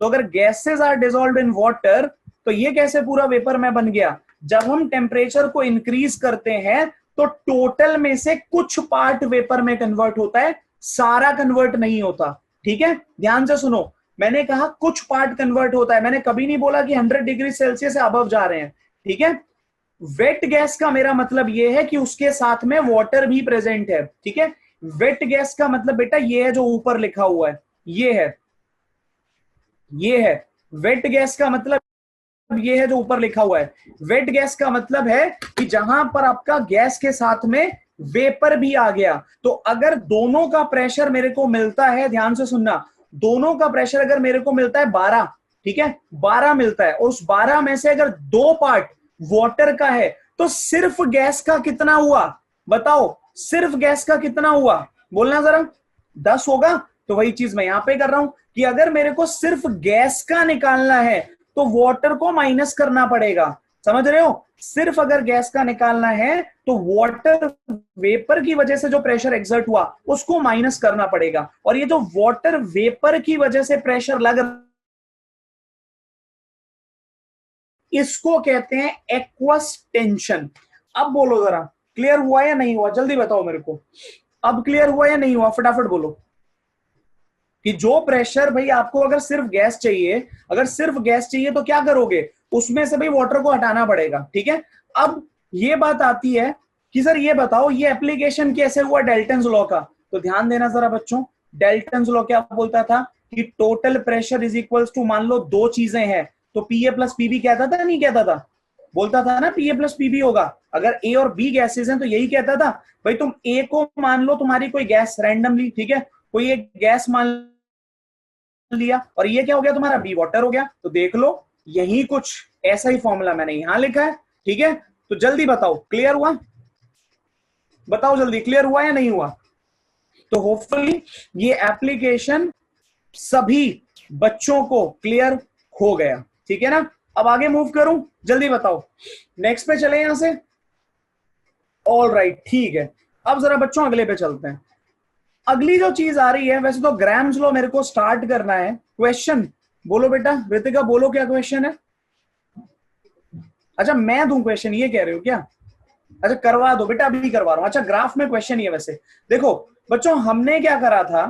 तो अगर gases are dissolved in water तो ये कैसे पूरा वेपर में बन गया? जब हम टेम्परेचर को इंक्रीज करते हैं तो टोटल में से कुछ पार्ट वेपर में कन्वर्ट होता है, सारा कन्वर्ट नहीं होता, ठीक है। ध्यान से सुनो, मैंने कहा कुछ पार्ट कन्वर्ट होता है, मैंने कभी नहीं बोला कि 100 डिग्री सेल्सियस से अबव जा रहे हैं, ठीक है। वेट गैस का मेरा मतलब यह है कि उसके साथ में वाटर भी प्रेजेंट है, ठीक है। वेट गैस का मतलब बेटा ये है जो ऊपर लिखा हुआ है, ये है वेट गैस का मतलब ये है जो ऊपर लिखा हुआ है। वेट गैस का मतलब है कि जहां पर आपका गैस के साथ में वेपर भी आ गया। तो अगर दोनों का प्रेशर मेरे को मिलता है, ध्यान से सुनना, दोनों का प्रेशर अगर मेरे को मिलता है 12, ठीक है 12 मिलता है, और उस 12 में से अगर 2 पार्ट वाटर का है तो सिर्फ गैस का कितना हुआ बताओ, सिर्फ गैस का कितना हुआ बोलना जरा, 10 होगा। तो वही चीज मैं यहां पे कर रहा हूं कि अगर मेरे को सिर्फ गैस का निकालना है तो वाटर को माइनस करना पड़ेगा, समझ रहे हो, सिर्फ अगर गैस का निकालना है तो वाटर वेपर की वजह से जो प्रेशर एक्सर्ट हुआ उसको माइनस करना पड़ेगा। और ये जो वाटर वेपर की वजह से प्रेशर लग रहा, इसको कहते हैं एक्वस टेंशन। अब बोलो जरा, क्लियर हुआ या नहीं हुआ, जल्दी बताओ मेरे को, अब क्लियर हुआ या नहीं हुआ, फटाफट बोलो। कि जो प्रेशर भाई आपको अगर सिर्फ गैस चाहिए, अगर सिर्फ गैस चाहिए तो क्या करोगे, उसमें से भाई वाटर को हटाना पड़ेगा, ठीक है। अब ये बात आती है कि सर ये बताओ ये एप्लीकेशन कैसे हुआ डाल्टन्स लॉ का। तो ध्यान देना जरा बच्चों, डाल्टन्स लॉ क्या बोलता था कि total pressure is equals to, मान लो दो चीजें हैं तो पीए प्लस पीबी कहता था नहीं कहता था, बोलता था ना पीए प्लस पीबी होगा। अगर ए और बी गैसेज हैं तो यही कहता था भाई तुम ए को मान लो तुम्हारी कोई गैस रैंडमली, ठीक है, कोई एक गैस मान लिया, और ये क्या हो गया तुम्हारा बी वाटर हो गया। तो देख लो यही कुछ ऐसा ही फॉर्मूला मैंने यहां लिखा है, ठीक है। तो जल्दी बताओ क्लियर हुआ, बताओ जल्दी क्लियर हुआ या नहीं हुआ। तो होपफुली ये एप्लीकेशन सभी बच्चों को क्लियर हो गया, ठीक है ना। अब आगे मूव करूं, जल्दी बताओ, नेक्स्ट पे चले यहां से, ऑल राइट ठीक है। अब जरा बच्चों अगले पे चलते हैं। अगली जो चीज आ रही है, वैसे तो ग्राम्स लॉ मेरे को स्टार्ट करना है। क्वेश्चन बोलो बेटा, रितिका बोलो क्या क्वेश्चन है। अच्छा मैं दूं क्वेश्चन, ये कह रहे हो क्या, अच्छा करवा दो बेटा, अभी करवा रहा हूं। अच्छा ग्राफ में क्वेश्चन ये, वैसे देखो बच्चों हमने क्या करा था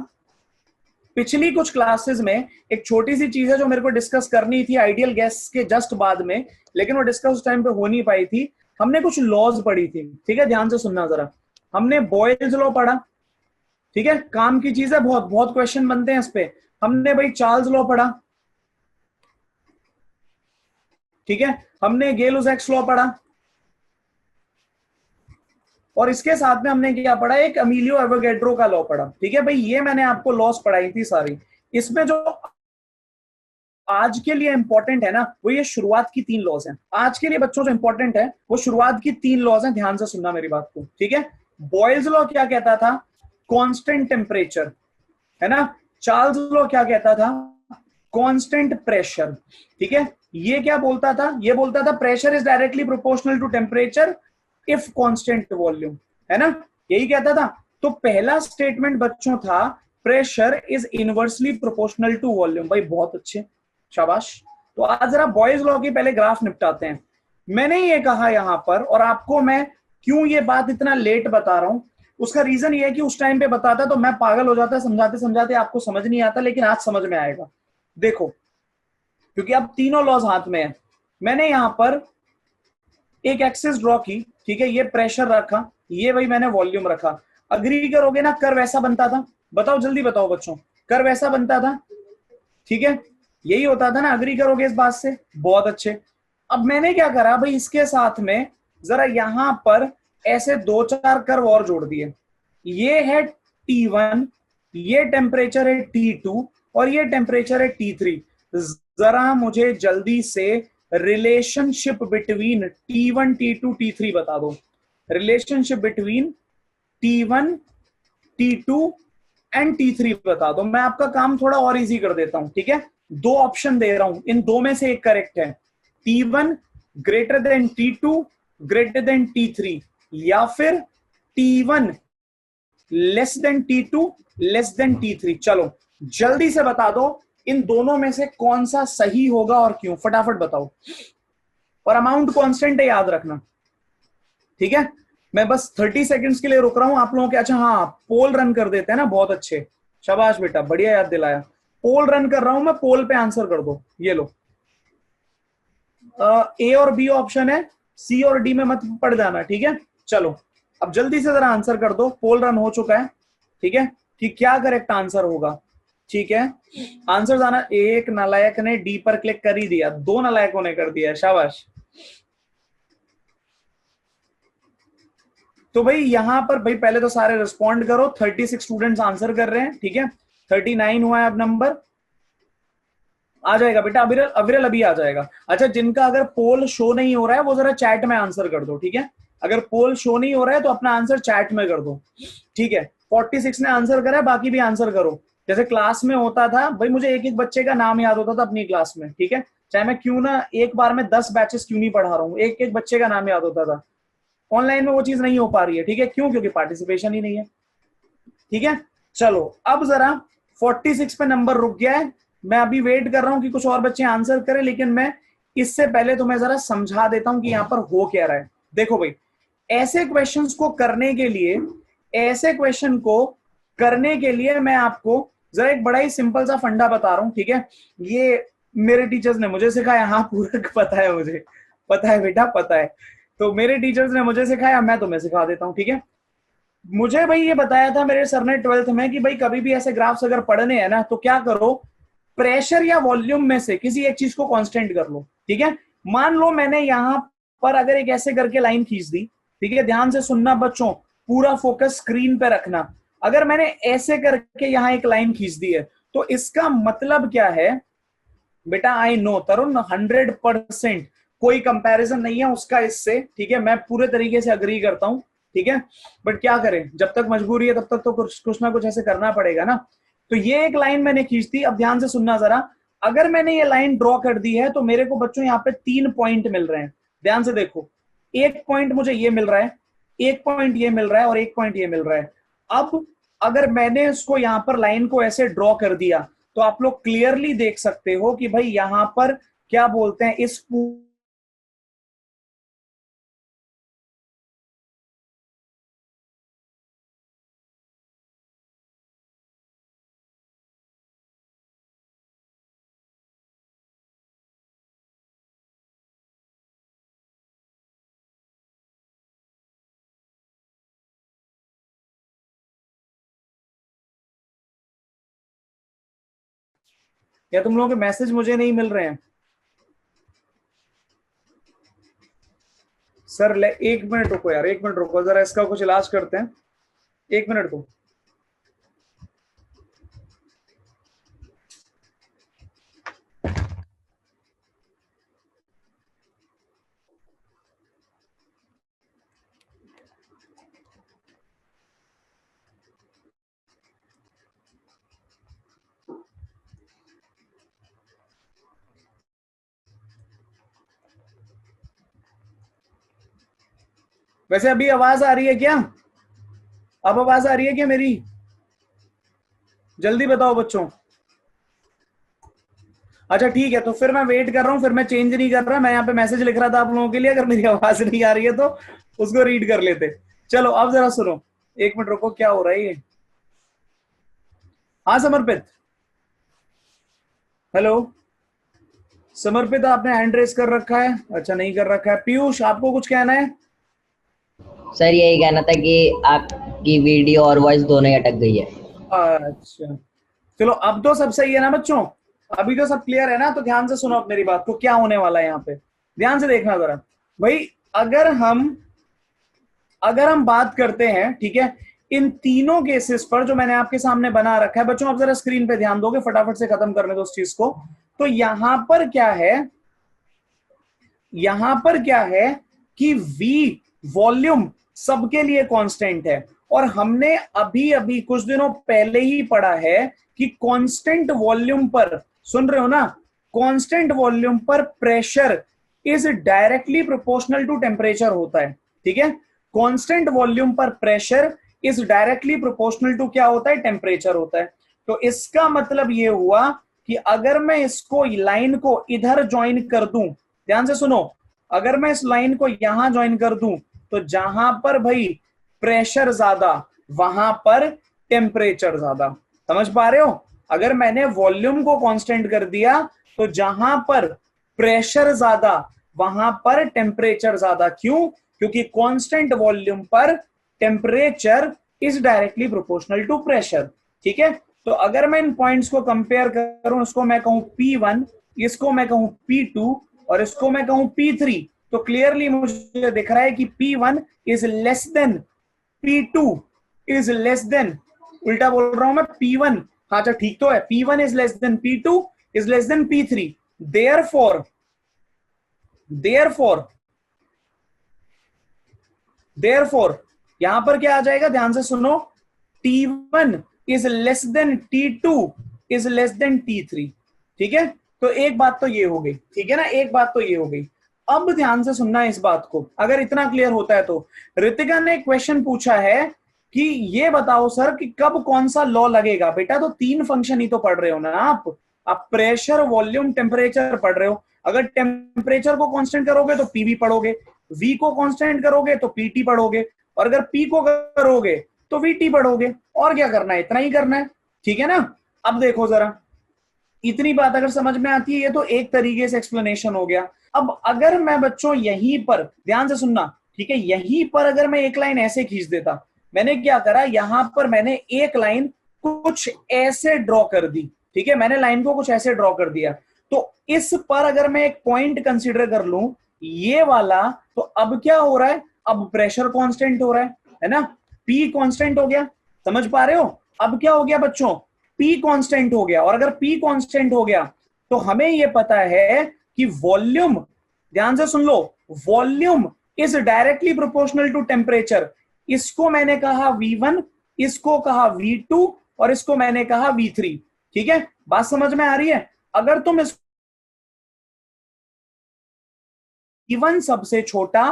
पिछली कुछ क्लासेस में, एक छोटी सी चीज है जो मेरे को डिस्कस करनी थी आइडियल गैस के जस्ट बाद में, लेकिन वो डिस्कस उस टाइम पे हो नहीं पाई थी। हमने कुछ लॉज पढ़ी थी, ठीक है, ध्यान से सुनना जरा। हमने बॉयल्स लॉ पढ़ा, ठीक है, काम की चीज है, बहुत बहुत क्वेश्चन बनते हैं इस पे। हमने भाई चार्ल्स लॉ पढ़ा, ठीक है, हमने गेल-लुसाक्स लॉ पढ़ा, और इसके साथ में हमने क्या पढ़ा, एक अमीलियो एवोगैड्रो का लॉ पढ़ा, ठीक है भाई। ये मैंने आपको लॉस पढ़ाई थी सारी। इसमें जो आज के लिए इंपॉर्टेंट है ना वो ये शुरुआत की 3 लॉज हैं। आज के लिए बच्चों जो इंपॉर्टेंट है वो शुरुआत की 3 लॉज हैं, ध्यान से सुनना मेरी बात को, ठीक है। बॉयल्स लॉ क्या कहता था, कांस्टेंट टेम्परेचर, है ना। चार्ल्स लॉ क्या कहता था, कांस्टेंट प्रेशर, ठीक है। ये क्या बोलता था, ये बोलता था pressure is directly proportional to temperature if constant volume, है ना, यही कहता था। तो पहला स्टेटमेंट बच्चों था pressure is inversely proportional to volume. भाई बहुत अच्छे, शाबाश। तो आज जरा बॉयज लॉ की पहले ग्राफ निपटाते हैं। मैंने ये कहा यहां पर, और आपको मैं क्यों ये बात इतना लेट बता रहा हूं, उसका रीजन ये है कि उस टाइम पे बताता तो मैं पागल हो जाता, समझाते समझाते आपको समझ नहीं आता, लेकिन आज समझ में आएगा। देखो क्योंकि अब तीनों लॉज हाथ में है। मैंने यहां पर एक एक्सिस ड्रॉ की, ठीक है, ये प्रेशर रखा, ये भाई मैंने वॉल्यूम रखा। अग्री करोगे ना, कर वैसा बनता था, बताओ जल्दी बताओ बच्चों, कर वैसा बनता था, ठीक है, यही होता था ना, अग्री करोगे इस बात से, बहुत अच्छे। अब मैंने क्या करा भाई, इसके साथ में जरा यहां पर ऐसे 2-4 कर्व और जोड़ दिए। ये है T1, ये टेम्परेचर है T2, और ये टेम्परेचर है T3। जरा मुझे जल्दी से relationship between T1, T2, T3 बता दो। Relationship between T1, T2 and T3 बता दो। मैं आपका काम थोड़ा और इजी कर देता हूं, ठीक है। 2 ऑप्शन दे रहा हूं, इन 2 में से एक करेक्ट है। T1 greater than T2 greater than T3, या फिर T1 less than T2 less than T3। चलो जल्दी से बता दो इन दोनों में से कौन सा सही होगा और क्यों, फटाफट बताओ। और अमाउंट कांस्टेंट है, याद रखना, ठीक है। मैं बस 30 सेकंड्स के लिए रुक रहा हूं आप लोगों के। अच्छा हाँ, पोल रन कर देते हैं ना, बहुत अच्छे, शाबाश बेटा, बढ़िया याद दिलाया। पोल रन कर रहा हूं मैं, पोल पे आंसर कर दो। ये लो, ए और बी ऑप्शन है, सी और डी में मत पड़ जाना, ठीक है। चलो अब जल्दी से जरा आंसर कर दो, पोल रन हो चुका है। ठीक है, कि क्या करेक्ट आंसर होगा। ठीक है, आंसर आना, एक नालायक ने डी पर क्लिक कर ही दिया, दो नालायकों ने कर दिया, शाबाश। तो भाई यहां पर भाई पहले तो सारे रिस्पॉन्ड करो, 36 स्टूडेंट्स आंसर कर रहे हैं, ठीक है, 39 हुआ है अब नंबर, आ जाएगा बेटा, अविरल अविरल अभी आ जाएगा। अच्छा, जिनका अगर पोल शो नहीं हो रहा है वो जरा चैट में आंसर कर दो, ठीक है, अगर पोल शो नहीं हो रहा है तो अपना आंसर चैट में कर दो, ठीक है। 46 ने आंसर करा है, बाकी भी आंसर करो। जैसे क्लास में होता था भाई, मुझे एक एक बच्चे का नाम याद होता था अपनी क्लास में, ठीक है, चाहे मैं क्यों ना एक बार में 10 बैचेस क्यों नहीं पढ़ा रहा हूँ, एक एक बच्चे का नाम याद होता था। ऑनलाइन में वो चीज नहीं हो पा रही है, ठीक है, क्यों, क्योंकि पार्टिसिपेशन ही नहीं है, ठीक है। चलो अब जरा 46 पे नंबर रुक गया है, मैं अभी वेट कर रहा हूं कि कुछ और बच्चे आंसर करें, लेकिन मैं इससे पहले तुम्हें जरा समझा देता हूं कि यहां पर हो क्या रहा है। देखो भाई, ऐसे क्वेश्चंस को करने के लिए, ऐसे क्वेश्चन को करने के लिए मैं आपको जरा एक बड़ा ही सिंपल सा फंडा बता रहा हूं, ठीक है, ये मेरे टीचर्स ने मुझे सिखाया, हाँ पूरा पता है मुझे, पता है बेटा पता है, तो मेरे टीचर्स ने मुझे सिखाया, मैं तुम्हें सिखा देता हूं, ठीक है। मुझे भाई ये बताया था मेरे सर ने 12th में कि भाई कभी भी ऐसे ग्राफ्स अगर पढ़ने हैं ना तो क्या करो, प्रेशर या वॉल्यूम में से किसी एक चीज को कांस्टेंट कर लो, ठीक है। मान लो मैंने यहां पर अगर एक ऐसे करके लाइन खींच दी, ठीक है, ध्यान से सुनना बच्चों, पूरा फोकस स्क्रीन पे रखना, अगर मैंने ऐसे करके यहां एक लाइन खींच दी है तो इसका मतलब क्या है बेटा, आई नो तरुण 100% कोई कंपैरिजन नहीं है उसका इससे, ठीक है, मैं पूरे तरीके से अग्री करता हूं, ठीक है, बट क्या करें, जब तक मजबूरी है तब तक तो कुछ ना कुछ ऐसे करना पड़ेगा ना। तो ये एक लाइन मैंने खींच दी, अब ध्यान से सुनना जरा, अगर मैंने ये लाइन ड्रॉ कर दी है तो मेरे को बच्चों यहाँ पे 3 पॉइंट मिल रहे हैं, ध्यान से देखो, एक पॉइंट मुझे ये मिल रहा है, एक पॉइंट ये मिल रहा है और एक पॉइंट ये मिल रहा है। अब अगर मैंने इसको यहां पर लाइन को ऐसे ड्रॉ कर दिया तो आप लोग क्लियरली देख सकते हो कि भाई यहां पर क्या बोलते हैं, इस या तुम लोगों के मैसेज मुझे नहीं मिल रहे हैं सर, ले 1 मिनट रुको यार, 1 मिनट रुको जरा, इसका कुछ इलाज करते हैं, 1 मिनट को। वैसे अभी आवाज आ रही है क्या, अब आवाज आ रही है क्या मेरी, जल्दी बताओ बच्चों। अच्छा ठीक है, तो फिर मैं वेट कर रहा हूँ, फिर मैं चेंज नहीं कर रहा, मैं यहाँ पे मैसेज लिख रहा था आप लोगों के लिए, अगर मेरी आवाज नहीं आ रही है तो उसको रीड कर लेते। चलो अब जरा सुनो, 1 मिनट रुको, क्या हो रहा है ये, हाँ समर्पित, हेलो समर्पित, आपने हैंड रेस कर रखा है, अच्छा नहीं कर रखा है। पीयूष आपको कुछ कहना है? सर यही कहना था कि आपकी वीडियो और वॉइस दोनों ही अटक गई है। अच्छा चलो, अब तो सब सही है ना बच्चों, अभी तो सब क्लियर है ना, तो ध्यान से सुनो अब मेरी बात को, क्या होने वाला है यहाँ पे, ध्यान से देखना जरा भाई। अगर हम बात करते हैं, ठीक है, इन तीनों केसेस पर जो मैंने आपके सामने बना रखा है बच्चों, आप जरा स्क्रीन पे ध्यान दोगे, फटाफट से खत्म करने दो उस चीज को। तो यहां पर क्या है, यहां पर क्या है कि V वॉल्यूम सबके लिए कांस्टेंट है, और हमने अभी अभी कुछ दिनों पहले ही पढ़ा है कि कांस्टेंट वॉल्यूम पर, सुन रहे हो ना, कांस्टेंट वॉल्यूम पर pressure is directly proportional to temperature होता है, ठीक है, कांस्टेंट वॉल्यूम पर pressure is directly proportional to क्या होता है, टेम्परेचर होता है। तो इसका मतलब ये हुआ कि अगर मैं इसको लाइन को इधर ज्वाइन कर दूं, ध्यान से सुनो, अगर मैं इस लाइन को यहां ज्वाइन कर दूं तो जहां पर भाई प्रेशर ज्यादा वहां पर टेम्परेचर ज्यादा, समझ पा रहे हो, अगर मैंने वॉल्यूम को कांस्टेंट कर दिया तो जहां पर प्रेशर ज्यादा वहां पर टेम्परेचर ज्यादा, क्यों, क्योंकि कांस्टेंट वॉल्यूम पर temperature is directly proportional to pressure. ठीक है, तो अगर मैं इन पॉइंट्स को कंपेयर करूं, इसको मैं कहूं P1, इसको मैं कहूं P2 और इसको मैं कहूं P3, तो क्लियरली मुझे दिख रहा है कि P1 is less than P2 is less than, उल्टा बोल रहा हूं मैं, P1, हाँ अच्छा ठीक तो है, P1 is less than P2 is less than P3। Therefore यहां पर क्या आ जाएगा, ध्यान से सुनो, T1 is less than T2 is less than T3। ठीक है, तो एक बात तो ये हो गई, ठीक है ना, एक बात तो ये हो गई। अब ध्यान से सुनना इस बात को, अगर इतना क्लियर होता है तो। रितिका ने क्वेश्चन पूछा है कि ये बताओ सर कि कब कौन सा लॉ लगेगा। बेटा तो तीन फंक्शन ही तो पढ़ रहे हो ना आप प्रेशर, वॉल्यूम, टेम्परेचर पढ़ रहे हो। अगर टेम्परेचर को कांस्टेंट करोगे तो पीवी पढ़ोगे, वी को कांस्टेंट करोगे तो पीटी पढ़ोगे, और अगर पी को करोगे तो वीटी पढ़ोगे। और क्या करना है, इतना ही करना है, ठीक है ना। अब देखो जरा, इतनी बात अगर समझ में आती है, ये तो एक तरीके से एक्सप्लेनेशन हो गया। अब अगर मैं बच्चों यहीं पर, ध्यान से सुनना, ठीक है, यहीं पर अगर मैं एक लाइन ऐसे खींच देता, मैंने क्या करा, यहां पर मैंने एक लाइन कुछ ऐसे ड्रॉ कर दी, ठीक है, मैंने लाइन को कुछ ऐसे ड्रॉ कर दिया, तो इस पर अगर मैं एक पॉइंट कंसीडर कर लूं, ये वाला, तो अब क्या हो रहा है, अब प्रेशर कांस्टेंट हो रहा है ना, पी कांस्टेंट हो गया, समझ पा रहे हो। अब क्या हो गया बच्चों, पी कांस्टेंट हो गया, और अगर पी कांस्टेंट हो गया तो हमें ये पता है कि वॉल्यूम, ध्यान से सुन लो, volume is directly proportional to temperature. इसको मैंने कहा V1, इसको कहा V2 और इसको मैंने कहा V3। ठीक है, बात समझ में आ रही है। अगर तुम इस V1 सबसे छोटा,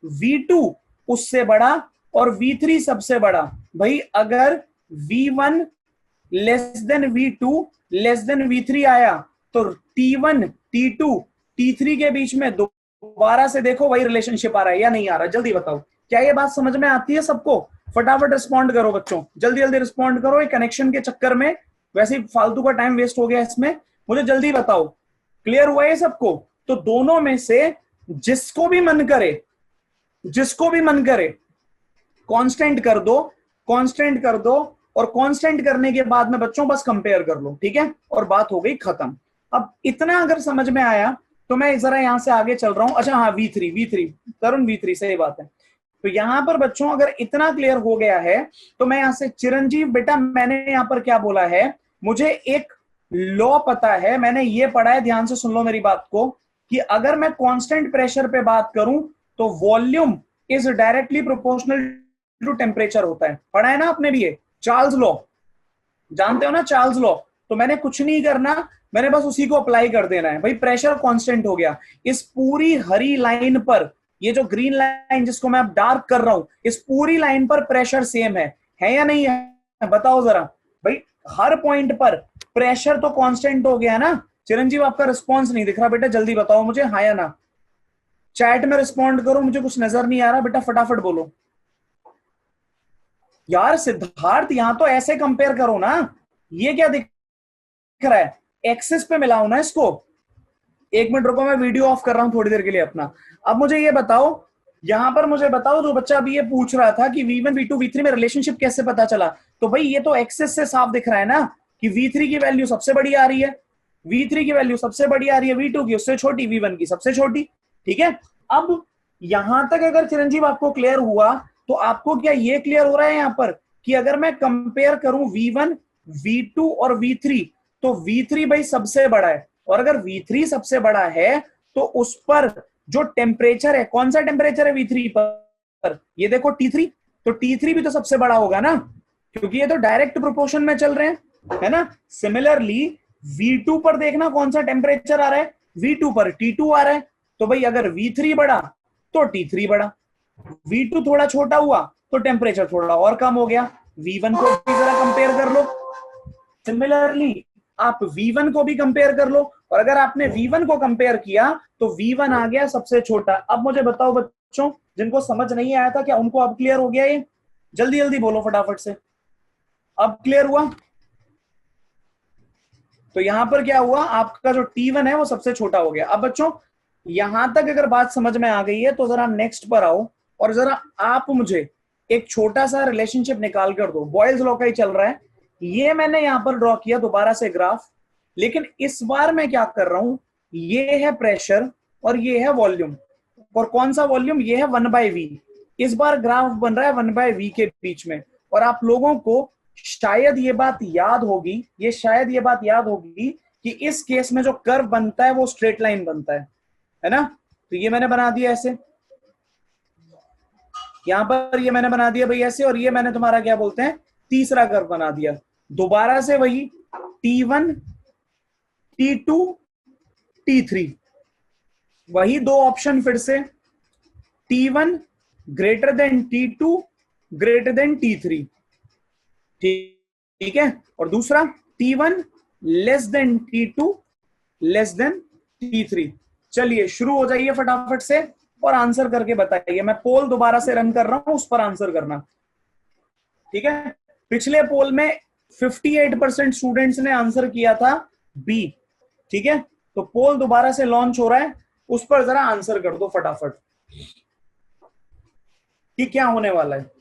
V2 उससे बड़ा और V3 सबसे बड़ा, भाई अगर V1 less than V2 less than V3 आया तो T1 T2 T3 के बीच में दोबारा से देखो वही रिलेशनशिप आ रहा है या नहीं आ रहा, जल्दी बताओ। क्या ये बात समझ में आती है सबको? फटाफट रिस्पॉन्ड करो बच्चों, जल्दी जल्दी रिस्पॉन्ड करो। एक कनेक्शन के चक्कर में वैसे ही फालतू का टाइम वेस्ट हो गया इसमें, मुझे जल्दी बताओ, क्लियर हुआ है सबको? तो दोनों में से जिसको भी मन करे, जिसको भी मन करे कांस्टेंट कर दो, कांस्टेंट कर दो, और कांस्टेंट करने के बाद में बच्चों बस कंपेयर कर लो, ठीक है, और बात हो गई खत्म। अब इतना अगर समझ में आया तो मैं जरा यहां से आगे चल रहा हूं। अच्छा हाँ, V3 तरुण, V3 सही बात है। तो यहां पर बच्चों अगर इतना क्लियर हो गया है तो मैं यहां से, चिरंजीव बेटा मैंने यहां पर क्या बोला है, मुझे एक लॉ पता है, मैंने ये पढ़ा है, ध्यान से सुन लो मेरी बात को, कि अगर मैं कांस्टेंट प्रेशर पे बात करूं तो volume is directly proportional to temperature होता है। पढ़ा है ना आपने भी ये चार्ल्स लॉ, जानते हो ना चार्ल्स लॉ। तो मैंने कुछ नहीं करना, मैंने बस उसी को अप्लाई कर देना है। भाई प्रेशर कांस्टेंट हो गया, इस पूरी हरी लाइन पर, ये जो ग्रीन लाइन जिसको मैं अब डार्क कर रहा हूं, इस पूरी लाइन पर प्रेशर सेम है या नहीं है, बताओ जरा। भाई हर पॉइंट पर प्रेशर तो कांस्टेंट हो गया ना। चिरंजीव आपका रिस्पॉन्स नहीं दिख रहा बेटा, जल्दी बताओ मुझे, हाँ या ना। चैट में रिस्पॉन्ड करो, मुझे कुछ नजर नहीं आ रहा बेटा, फटाफट बोलो यार। सिद्धार्थ यहां तो ऐसे कंपेयर करो ना, ये क्या दिख रहा है, एक्सेस पे मिलाओ ना इसको। एक मिनट रुको, मैं वीडियो ऑफ कर रहा हूं थोड़ी देर के लिए अपना। अब मुझे ये बताओ, यहां पर मुझे बताओ, जो बच्चा अभी ये पूछ रहा था कि V1 V2 V3 में रिलेशनशिप कैसे पता चला, तो भाई ये तो एक्सेस से साफ दिख रहा है ना कि V3 की वैल्यू सबसे बड़ी आ रही है, V3 की वैल्यू सबसे बड़ी आ रही है, V2 की उससे छोटी, V1 की सबसे छोटी। ठीक है, अब यहां तक अगर चिरंजीव आपको क्लियर हुआ तो आपको क्या ये क्लियर हो रहा है यहां पर कि अगर मैं कंपेयर करूं V1 V2 और V3 तो V3 भाई सबसे बड़ा है, और अगर V3 सबसे बड़ा है तो उस पर जो टेम्परेचर है, कौन सा टेम्परेचर है V3 पर, ये देखो T3, तो T3 भी तो सबसे बड़ा होगा ना, क्योंकि ये तो डायरेक्ट प्रोपोर्शन में चल रहे हैं, है ना। सिमिलरली V2 पर देखना कौन सा टेम्परेचर आ रहा है, V2 पर T2 आ रहा है, तो भाई अगर V3 बड़ा तो T3 बड़ा, V2 थोड़ा छोटा हुआ तो टेम्परेचर थोड़ा और कम हो गया, V1 को भी जरा कंपेयर कर लो। सिमिलरली आप V1 को भी कंपेयर कर लो, और अगर आपने V1 को कंपेयर किया तो V1 आ गया सबसे छोटा। अब मुझे बताओ बच्चों, जिनको समझ नहीं आया था, क्या उनको अब क्लियर हो गया ये? जल्दी जल्दी बोलो फटाफट से, अब क्लियर हुआ? तो यहां पर क्या हुआ, आपका जो T1 है वो सबसे छोटा हो गया। अब बच्चों यहां तक अगर बात समझ में आ गई है तो जरा नेक्स्ट पर आओ, और जरा आप मुझे एक छोटा सा रिलेशनशिप निकाल कर दो, बॉयल्स लॉ का ही चल रहा है, ये मैंने यहां पर ड्रॉ किया दोबारा से ग्राफ, लेकिन इस बार मैं क्या कर रहा हूं, ये है प्रेशर और ये है वॉल्यूम, और कौन सा वॉल्यूम, ये है 1/v। इस बार ग्राफ बन रहा है 1/v के बीच में, और आप लोगों को शायद ये बात याद होगी, ये शायद ये बात याद होगी कि इस केस में जो कर्व बनता है वो स्ट्रेट लाइन बनता है ना। तो ये मैंने बना दिया ऐसे, यहां पर ये मैंने बना दिया भाई ऐसे, और ये मैंने तुम्हारा क्या बोलते हैं तीसरा कर्व बना दिया। दोबारा से वही T1 T2 T3, वही दो ऑप्शन फिर से, T1 greater than T2 greater than T3, ठीक है, और दूसरा T1 less than T2 less than T3। चलिए शुरू हो जाइए फटाफट से और आंसर करके बताइए। मैं पोल दोबारा से रन कर रहा हूं, उस पर आंसर करना, ठीक है। पिछले पोल में 58% स्टूडेंट्स ने आंसर किया था बी, ठीक है, तो पोल दोबारा से लॉन्च हो रहा है, उस पर जरा आंसर कर दो फटाफट कि क्या होने वाला है।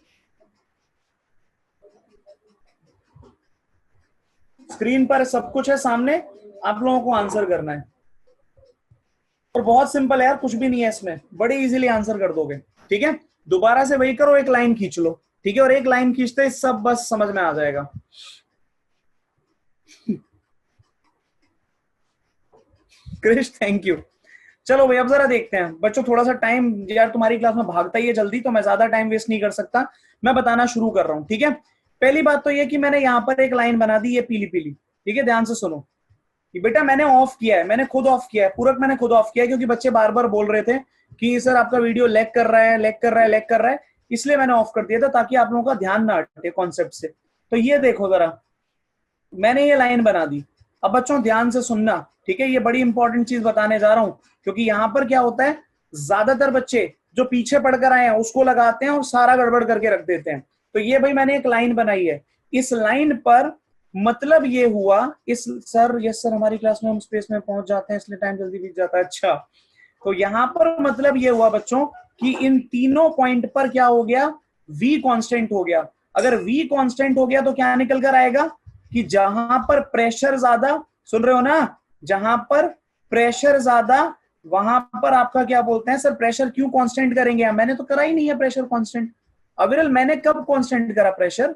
स्क्रीन पर सब कुछ है सामने, आप लोगों को आंसर करना है, और बहुत सिंपल है यार, कुछ भी नहीं है इसमें, बड़े इजीली आंसर कर दोगे, ठीक है। दोबारा से वही करो, एक लाइन खींच लो, ठीक है, और एक लाइन खींचते सब बस समझ में आ जाएगा। Krish thank you. चलो भाई अब जरा देखते हैं बच्चों, थोड़ा सा टाइम यार तुम्हारी क्लास में भागता ही है जल्दी, तो मैं ज्यादा टाइम वेस्ट नहीं कर सकता, मैं बताना शुरू कर रहा हूं, ठीक है। पहली बात तो ये कि मैंने यहाँ पर एक लाइन बना दी, ये पीली पीली, ठीक है, ध्यान से सुनो कि बेटा मैंने ऑफ किया है, मैंने खुद ऑफ किया है, पूरक मैंने खुद ऑफ किया है, क्योंकि बच्चे बार बार बोल रहे थे कि सर आपका वीडियो लैग कर रहा है, लैग कर रहा है, लैग कर रहा है, इसलिए मैंने ऑफ कर दिया था ताकि आप लोगों का ध्यान ना हटे कॉन्सेप्ट से। तो ये देखो जरा, मैंने ये लाइन बना दी। अब बच्चों ध्यान से सुनना, ठीक है, ये बड़ी इंपॉर्टेंट चीज बताने जा रहा हूं, क्योंकि यहां पर क्या होता है, ज्यादातर बच्चे जो पीछे पढ़कर आए हैं उसको लगाते हैं और सारा गड़बड़ करके रख देते हैं। तो ये भाई मैंने एक लाइन बनाई है, इस लाइन पर मतलब ये हुआ, इस सर यस सर हमारी क्लास में हम स्पेस में पहुंच जाते हैं इसलिए टाइम जल्दी बीत जाता है, अच्छा। तो यहां पर मतलब ये हुआ बच्चों कि इन तीनों पॉइंट पर क्या हो गया, v कांस्टेंट हो गया। अगर v कांस्टेंट हो गया तो क्या निकल कर आएगा कि जहां पर प्रेशर ज्यादा, सुन रहे हो ना, जहां पर प्रेशर ज्यादा वहां पर आपका क्या बोलते हैं सर प्रेशर क्यों कांस्टेंट करेंगे, मैंने तो करा ही नहीं है प्रेशर कांस्टेंट। अविरल मैंने कब कांस्टेंट करा प्रेशर,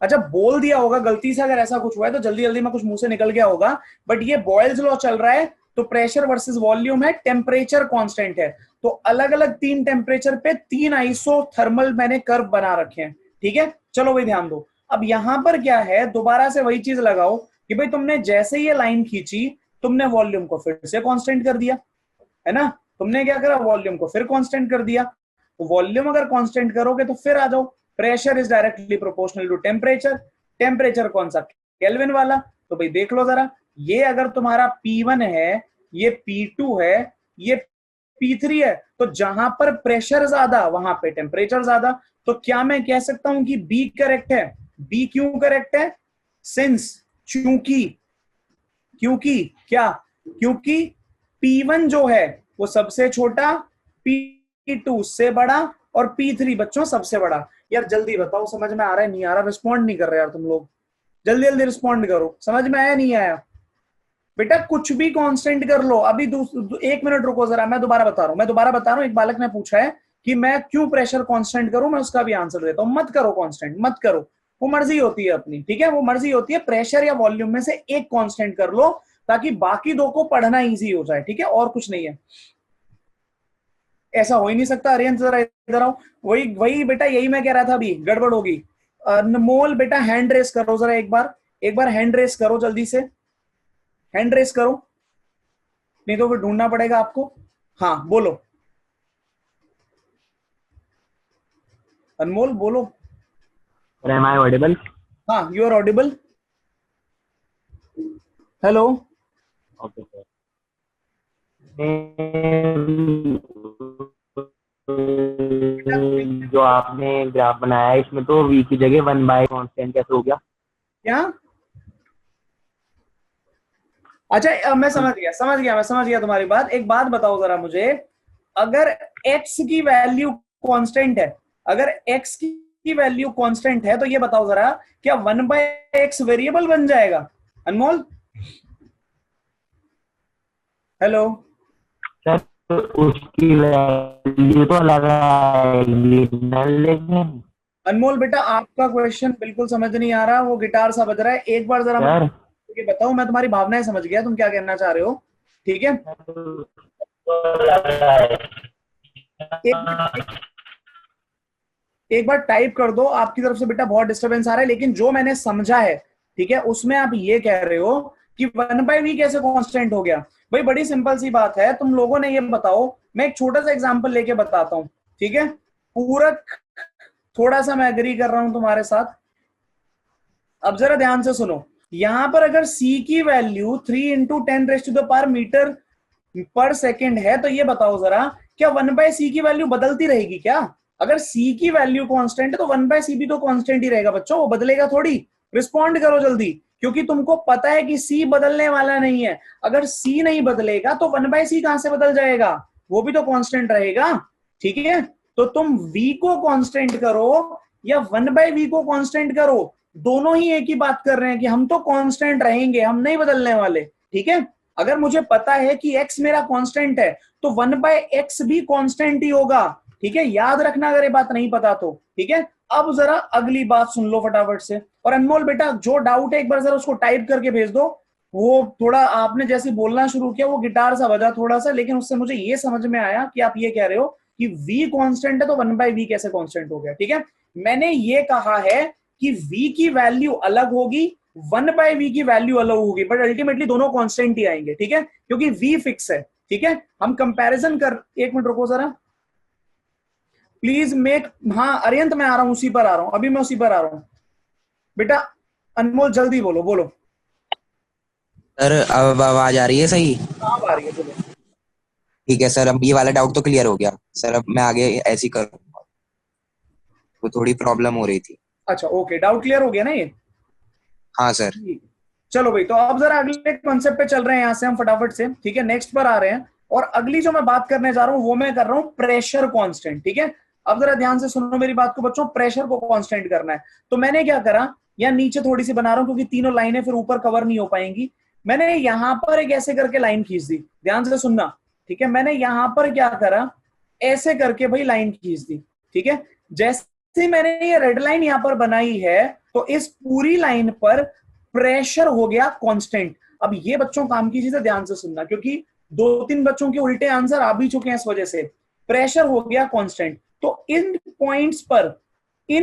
अच्छा बोल दिया होगा गलती से, अगर ऐसा कुछ हुआ है तो जल्दी जल्दी में कुछ मुंह से निकल गया होगा, बट ये बॉयल्स लॉ चल रहा है, तो प्रेशर वर्सेस वॉल्यूम है, टेम्परेचर कांस्टेंट है, तो अलग अलग तीन टेम्परेचर पे तीन आइसोथर्मल मैंने कर्व बना रखे हैं, ठीक है। चलो भाई ध्यान दो, अब यहां पर क्या है, दोबारा से वही चीज लगाओ कि भाई तुमने जैसे ये लाइन खींची, तुमने वॉल्यूम को फिर से कांस्टेंट कर दिया, है ना, तुमने क्या करा, वॉल्यूम को फिर कांस्टेंट कर दिया। वॉल्यूम अगर कांस्टेंट करोगे तो फिर आ जाओ, pressure is directly proportional to temperature, temperature कौन सा, केल्विन वाला। तो भाई देख लो जरा, ये अगर तुम्हारा P1 है, ये P2 है, ये P3 है, तो जहां पर प्रेशर ज्यादा वहां पे टेम्परेचर ज्यादा, तो क्या मैं कह सकता हूं कि B करेक्ट है। B क्यों करेक्ट है, सिंस, क्योंकि क्या, क्योंकि P1 जो है वो सबसे छोटा, P2 से बड़ा, और P3 बच्चों सबसे बड़ा। यार जल्दी बताओ समझ में आ रहा है नहीं आ रहा, रिस्पॉन्ड नहीं कर रहे यार तुम लोग, जल्दी जल्दी रिस्पॉन्ड करो, समझ में आया नहीं आया। बेटा कुछ भी कांस्टेंट कर लो, अभी एक मिनट रुको जरा, मैं दोबारा बता रहा हूँ, एक बालक ने पूछा है कि मैं क्यों प्रेशर कांस्टेंट करूं, मैं उसका भी आंसर देता हूं। मत करो कांस्टेंट, मत करो, वो मर्जी होती है अपनी, ठीक है, वो मर्जी होती है, प्रेशर या वॉल्यूम में से एक कांस्टेंट कर लो ताकि बाकी दो को पढ़ना इजी हो जाए, ठीक है, और कुछ नहीं है। ऐसा हो ही नहीं सकता। अरियन जरा इधर आओ, वही वही बेटा यही मैं कह रहा था, अभी गड़बड़ होगी। अनमोल बेटा हैंड रेस करो जरा, एक बार हैंड रेस करो, जल्दी से हैंड रेस करो, नहीं तो फिर ढूंढना पड़ेगा आपको। हाँ बोलो अनमोल, बोलो। Am I audible? हाँ you are audible. Hello Okay, sir. जो आपने ग्राफ बनाया है इसमें तो v की जगह 1/, कांस्टेंट कैसे हो गया? क्या, अच्छा मैं समझ गया तुम्हारी बात। एक बात बताओ जरा मुझे, अगर x की वैल्यू कांस्टेंट है, अगर x की वैल्यू कांस्टेंट है तो ये बताओ जरा, क्या 1/x वेरिएबल बन जाएगा? अनमोल, हेलो। सर तो उसकी वैल्यू तो लगाएगी ना, लेकिन अनमोल बेटा, आपका क्वेश्चन बिल्कुल समझ नहीं आ रहा, वो गिटार सा बज रहा है। एक बार जरा सर मुझे बताओ, मैं तुम्हारी भावनाएं समझ गया, तुम क्या कहना चाह रहे हो, ठीक है। एक एक बार टाइप कर दो, आपकी तरफ से बेटा बहुत डिस्टरबेंस आ रहा है, लेकिन जो मैंने समझा है, ठीक है, उसमें आप ये कह रहे हो कि 1/v कैसे कांस्टेंट हो गया। भाई बड़ी सिंपल सी बात है, तुम लोगों ने ये बताओ, मैं एक छोटा सा एग्जांपल लेके बताता हूं, ठीक है। पूरक, थोड़ा सा मैं एग्री कर रहा हूं तुम्हारे साथ। अब जरा ध्यान से सुनो, यहां पर अगर c की वैल्यू 3 × 10⁻⁻⁴ मीटर पर सेकेंड है, तो ये बताओ जरा, क्या 1/c की वैल्यू बदलती रहेगी क्या? अगर c की वैल्यू कांस्टेंट है तो 1/c भी तो कांस्टेंट ही रहेगा बच्चों, वो बदलेगा थोड़ी। रिस्पॉन्ड करो जल्दी, क्योंकि तुमको पता है कि c बदलने वाला नहीं है। अगर c नहीं बदलेगा तो 1/c कहां से बदल जाएगा, वो भी तो कांस्टेंट रहेगा, ठीक है। तो तुम v को कांस्टेंट करो या 1/v को कांस्टेंट करो, दोनों ही एक ही बात कर रहे हैं कि हम तो कांस्टेंट रहेंगे, हम नहीं बदलने वाले, ठीक है। अगर मुझे पता है कि x मेरा कांस्टेंट है तो 1/x भी कांस्टेंट ही होगा, ठीक है। याद रखना अगर ये बात नहीं पता तो, ठीक है। अब जरा अगली बात सुन लो फटाफट से। और अनमोल बेटा, जो डाउट है एक बार जरा उसको टाइप करके भेज दो। वो थोड़ा आपने जैसे बोलना शुरू किया वो गिटार सा बजा थोड़ा सा, लेकिन उससे मुझे ये समझ में आया कि आप ये कह रहे हो कि v कांस्टेंट है तो 1/v कैसे कांस्टेंट हो गया, ठीक है। मैंने ये कहा है कि v की वैल्यू अलग होगी, 1/v की वैल्यू अलग होगी, बट अल्टीमेटली दोनों कांस्टेंट ही आएंगे, ठीक है, क्योंकि v फिक्स है, ठीक है। हम कंपैरिजन कर, एक मिनट रुको जरा प्लीज मेक, हाँ अरियंत मैं आ रहा हूं, उसी पर आ रहा हूं, अभी मैं उसी पर आ रहा हूं बेटा। अनमोल जल्दी बोलो, बोलो। सर अब आवाज आ रही है सही? हाँ आ रही है, बोलो। ठीक है सर, अब ये वाला डाउट तो क्लियर हो गया सर। अब मैं आगे ऐसे ही करूँगा, वो थोड़ी प्रॉब्लम हो रही थी। अच्छा ओके, डाउट क्लियर हो गया ना ये? हाँ सर। चलो भाई, तो अब जरा अगले कॉन्सेप्ट पे चल रहे हैं, यहां से हम फटाफट से, ठीक है, नेक्स्ट पर आ रहे हैं। और अगली जो मैं बात करने जा रहा हूं वो मैं कर रहा हूं प्रेशर कांस्टेंट, ठीक है। अब जरा ध्यान से सुनो मेरी बात को बच्चों, प्रेशर को कांस्टेंट करना है। तो मैंने क्या करा, या नीचे थोड़ी सी बना रहा हूं क्योंकि तीनों लाइनें फिर ऊपर कवर नहीं हो पाएंगी। मैंने यहां पर एक ऐसे करके लाइन खींच दी, ध्यान से सुनना, ठीक है। मैंने यहां पर क्या करा, ऐसे करके भाई लाइन खींच दी, ठीक है। जैसे मैंने ये रेड लाइन यहां पर बनाई है, तो इस पूरी लाइन पर प्रेशर हो गया कांस्टेंट। अब ये बच्चों काम की चीजें ध्यान से सुनना, क्योंकि 2-3 बच्चों के उल्टे आंसर आ भी चुके हैं इस वजह से। प्रेशर हो गया कांस्टेंट, तो इन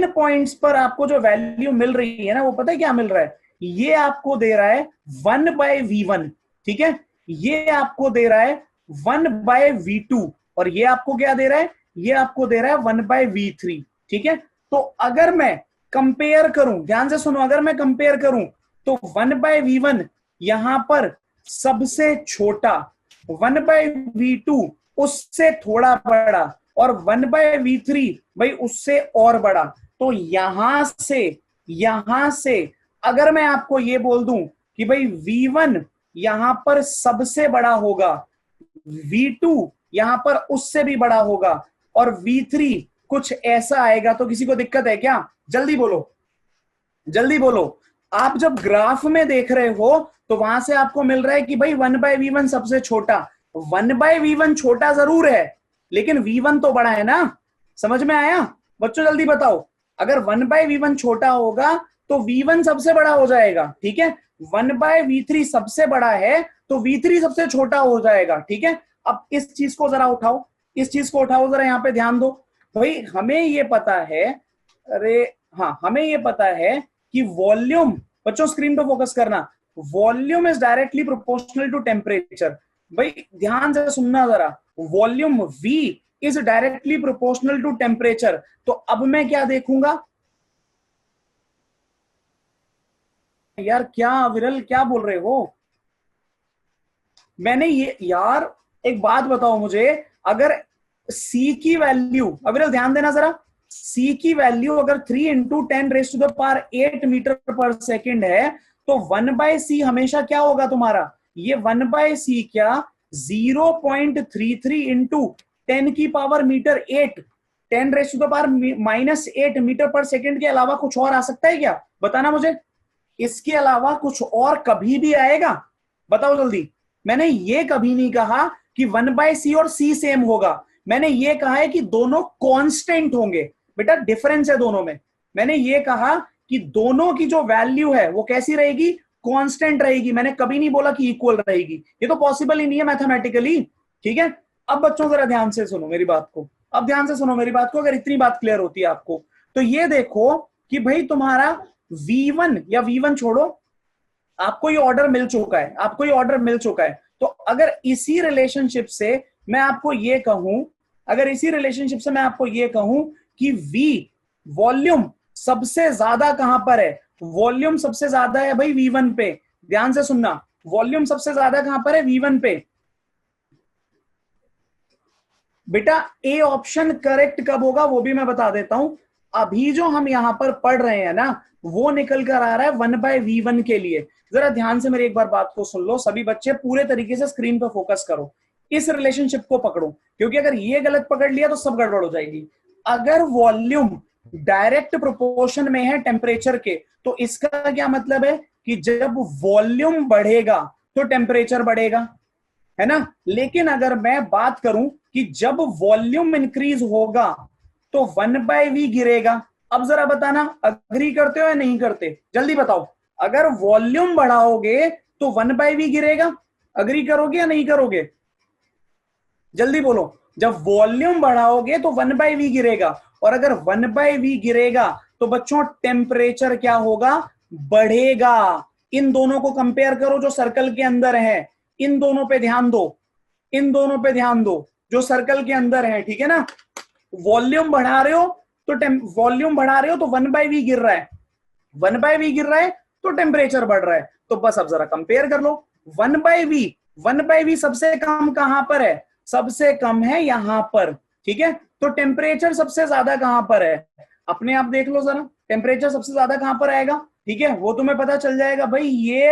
पॉइंट्स पर आपको जो वैल्यू मिल रही है ना, वो पता है क्या मिल रहा है? ये आपको दे रहा है 1/v1, ठीक है। ये आपको दे रहा है 1/v2, और ये आपको क्या दे रहा है? ये आपको दे रहा है 1/v3, ठीक है। तो अगर मैं कंपेयर करूं, ध्यान से सुनो, अगर मैं कंपेयर करूं तो 1/v1 यहां पर सबसे छोटा, 1/v2 उससे थोड़ा बड़ा, और 1/v3 भाई उससे और बड़ा। तो यहां से अगर मैं आपको ये बोल दूं कि भाई v1 यहां पर सबसे बड़ा होगा, v2 यहां पर उससे भी बड़ा होगा, और v3 कुछ ऐसा आएगा, तो किसी को दिक्कत है क्या? जल्दी बोलो, जल्दी बोलो। आप जब ग्राफ में देख रहे हो तो वहां से आपको मिल रहा है कि भाई 1/v1 सबसे छोटा, 1/v1 छोटा जरूर है, लेकिन v1 तो बड़ा है ना। समझ में आया बच्चों? जल्दी बताओ, अगर 1/v1 छोटा होगा तो v1 सबसे बड़ा हो जाएगा, ठीक है। 1/v3 सबसे बड़ा है तो v3 सबसे छोटा हो जाएगा, ठीक है। अब इस चीज को जरा उठाओ, इस चीज को उठाओ जरा, यहां पे ध्यान दो भाई। हमें ये पता है, अरे हाँ, हमें ये पता है कि वॉल्यूम, बच्चों स्क्रीन पे फोकस करना, volume is directly proportional to temperature. भाई ध्यान से सुनना जरा, volume V is directly proportional to temperature. तो अब मैं क्या देखूंगा यार, क्या विरल क्या बोल रहे हो? मैंने ये यार, एक बात बताओ मुझे, अगर C की वैल्यू, अविरल ध्यान देना जरा, C की वैल्यू अगर 3 × 10⁸ मीटर पर सेकेंड है, तो 1/c हमेशा क्या होगा तुम्हारा? ये 1/c क्या 0.33 × 10⁸ मीटर 8, 10⁻⁻8 मीटर पर सेकेंड के अलावा कुछ और आ सकता है क्या? बताना मुझे, इसके अलावा कुछ और कभी भी आएगा? बताओ जल्दी। मैंने ये कभी नहीं कहा कि 1/c और c सेम होगा, मैंने ये कहा है कि दोनों कांस्टेंट होंगे। बेटा डिफरेंस है दोनों में। मैंने ये कहा कि दोनों की जो वैल्यू है वो कैसी रहेगी? कांस्टेंट रहेगी। मैंने कभी नहीं बोला कि इक्वल रहेगी, ये तो पॉसिबल ही नहीं है मैथमेटिकली। ठीक है, अब बच्चों जरा ध्यान से सुनो मेरी बात को, अब ध्यान से सुनो मेरी बात को, अगर इतनी बात क्लियर होती है आपको तो ये देखो कि भाई तुम्हारा v1 या v1 छोड़ो, आपको ये ऑर्डर मिल चुका है, आपको ये ऑर्डर मिल चुका है। तो अगर इसी रिलेशनशिप से मैं आपको ये कहूं, अगर इसी रिलेशनशिप से मैं आपको ये कहूं कि v वॉल्यूम सबसे ज्यादा कहां पर है? वॉल्यूम सबसे ज्यादा है भाई v1 पे। ध्यान से सुनना, वॉल्यूम सबसे ज्यादा कहां पर है? v1 पे। बेटा ए ऑप्शन करेक्ट कब होगा वो भी मैं बता देता हूं। अभी जो हम यहां पर पढ़ रहे हैं ना, वो निकल कर आ रहा है 1/v1 के लिए। जरा ध्यान से मेरी एक बार बात को सुन लो, सभी बच्चे पूरे तरीके से स्क्रीन पर फोकस करो, इस रिलेशनशिप को पकड़ो, क्योंकि अगर ये गलत पकड़ लिया तो सब गड़बड़ हो जाएगी। अगर वॉल्यूम डायरेक्ट प्रोपोर्शन में है टेम्परेचर के, तो इसका क्या मतलब है कि जब वॉल्यूम बढ़ेगा तो टेम्परेचर बढ़ेगा, है ना। लेकिन अगर मैं बात करूं कि जब वॉल्यूम इंक्रीज होगा तो 1/v गिरेगा। अब जरा बताना, अग्री करते हो या नहीं करते? जल्दी बताओ, अगर वॉल्यूम बढ़ाओगे तो 1/v गिरेगा, अग्री करोगे या नहीं करोगे? जल्दी बोलो, जब वॉल्यूम बढ़ाओगे तो 1/v गिरेगा, और अगर 1/v गिरेगा तो बच्चों टेम्परेचर क्या होगा? बढ़ेगा। इन दोनों को कंपेयर करो जो सर्कल के अंदर है, इन दोनों पे ध्यान दो, इन दोनों पे ध्यान दो जो सर्कल के अंदर है, ठीक है ना। वॉल्यूम बढ़ा रहे हो तो वॉल्यूम बढ़ा रहे हो तो 1/v गिर रहा है, 1/v गिर रहा है तो टेम्परेचर बढ़ रहा है। तो बस अब जरा कंपेयर कर लो, 1/v सबसे कम कहां पर है? सबसे कम है यहां पर, ठीक है। तो टेम्परेचर सबसे ज्यादा कहां पर है? अपने आप देख लो जरा, टेम्परेचर सबसे ज्यादा कहां पर आएगा, ठीक है, वो तुम्हें पता चल जाएगा। भाई ये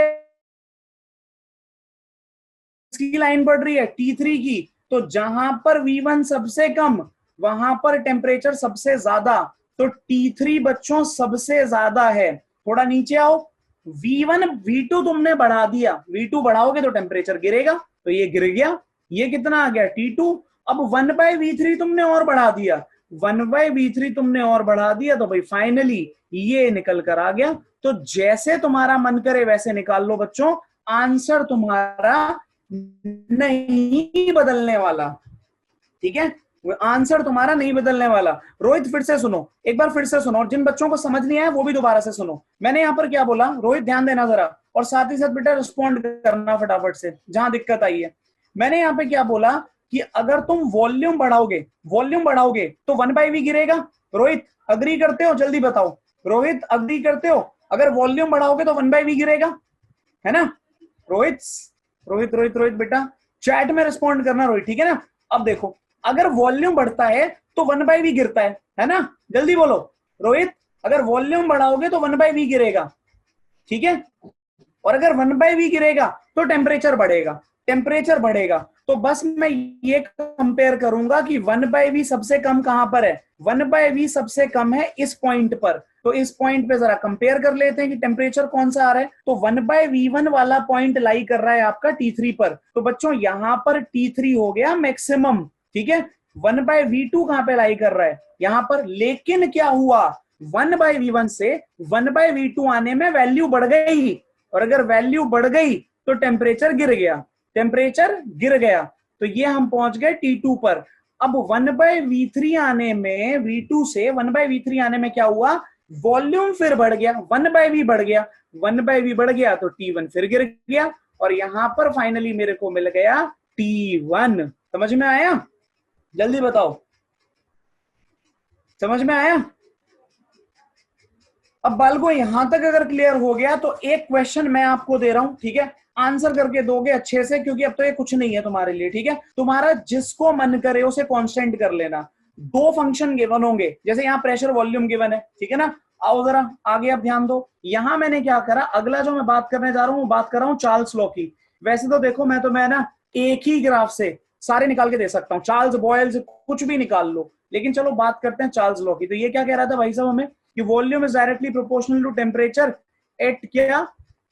इसकी लाइन बढ़ रही है T3 की, तो जहां पर V1 सबसे कम वहां पर टेम्परेचर सबसे ज्यादा, तो T3 बच्चों सबसे ज्यादा है। थोड़ा नीचे आओ, V1 V2 तुमने बढ़ा दिया, V2 बढ़ाओगे तो टेम्परेचर गिरेगा, तो ये गिर गया, ये कितना आ गया? T2। अब 1/v3 तुमने और बढ़ा दिया, 1/v3 तुमने और बढ़ा दिया, तो भाई फाइनली ये निकल कर आ गया। तो जैसे तुम्हारा मन करे वैसे निकाल लो बच्चों, आंसर तुम्हारा नहीं बदलने वाला, ठीक है, आंसर तुम्हारा नहीं बदलने वाला। रोहित फिर से सुनो, एक बार फिर से सुनो, और जिन बच्चों को समझ नहीं आया वो भी दोबारा से सुनो। मैंने यहाँ पर क्या बोला, रोहित ध्यान देना जरा, और साथ ही साथ बेटा रिस्पॉन्ड करना फटाफट से जहां दिक्कत आई है। मैंने यहाँ पे क्या बोला कि अगर तुम वॉल्यूम बढ़ाओगे तो 1/v गिरेगा। रोहित अग्री करते हो? जल्दी बताओ, रोहित अग्री करते हो? अगर वॉल्यूम बढ़ाओगे तो 1/v गिरेगा, है ना। रोहित रोहित रोहित रोहित बेटा चैट में रिस्पॉन्ड करना रोहित, ठीक है ना। अब देखो, अगर वॉल्यूम बढ़ता है तो 1/v गिरता है ना। जल्दी बोलो रोहित, अगर वॉल्यूम बढ़ाओगे तो 1/v गिरेगा, ठीक है, और अगर 1/v गिरेगा तो टेम्परेचर बढ़ेगा, टेम्परेचर बढ़ेगा। तो बस मैं ये कंपेयर करूंगा कि 1/v सबसे कम कहां पर है? 1/v सबसे कम है इस पॉइंट पर, तो इस पॉइंट पे जरा कंपेयर कर लेते हैं कि टेम्परेचर कौन सा आ रहा है। तो 1/v1 वाला पॉइंट लाई कर रहा है आपका T3 पर, तो बच्चों यहां पर T3 हो गया मैक्सिमम, ठीक है। 1/v2 कहां पे लाई कर रहा है? यहां पर। लेकिन क्या हुआ, 1/v1 से 1/v2 आने में वैल्यू बढ़ गई, और अगर वैल्यू बढ़ गई तो टेम्परेचर गिर गया, टेम्परेचर गिर गया। तो ये हम पहुंच गए T2 पर। अब 1/v3 आने में, V2 से 1/v3 आने में क्या हुआ? वॉल्यूम फिर बढ़ गया, 1/v बढ़ गया, 1/v बढ़ गया तो T1 फिर गिर गया, और यहां पर फाइनली मेरे को मिल गया T1। समझ में आया? जल्दी बताओ, समझ में आया? अब बालको यहां तक अगर क्लियर हो गया तो एक क्वेश्चन मैं आपको दे रहा हूं, ठीक है, आंसर करके दोगे अच्छे से, क्योंकि अब तो ये कुछ नहीं है तुम्हारे लिए, ठीक है। तुम्हारा जिसको मन करे उसे कांस्टेंट कर लेना। दो फंक्शन गिवन होंगे, जैसे यहाँ प्रेशर वॉल्यूम गिवन है, ठीक है ना। आओ जरा आगे, अब ध्यान दो, यहां मैंने क्या करा, अगला जो मैं बात करने जा रहा हूं बात कर रहा हूं चार्ल्स लॉ की। वैसे तो देखो मैं ना एक ही ग्राफ से सारे निकाल के दे सकता हूँ, चार्ल्स बॉयल्स कुछ भी निकाल लो, लेकिन चलो बात करते हैं चार्ल्स लॉ की। तो ये क्या कह रहा था भाई साहब हमें कि volume is directly proportional to temperature at क्या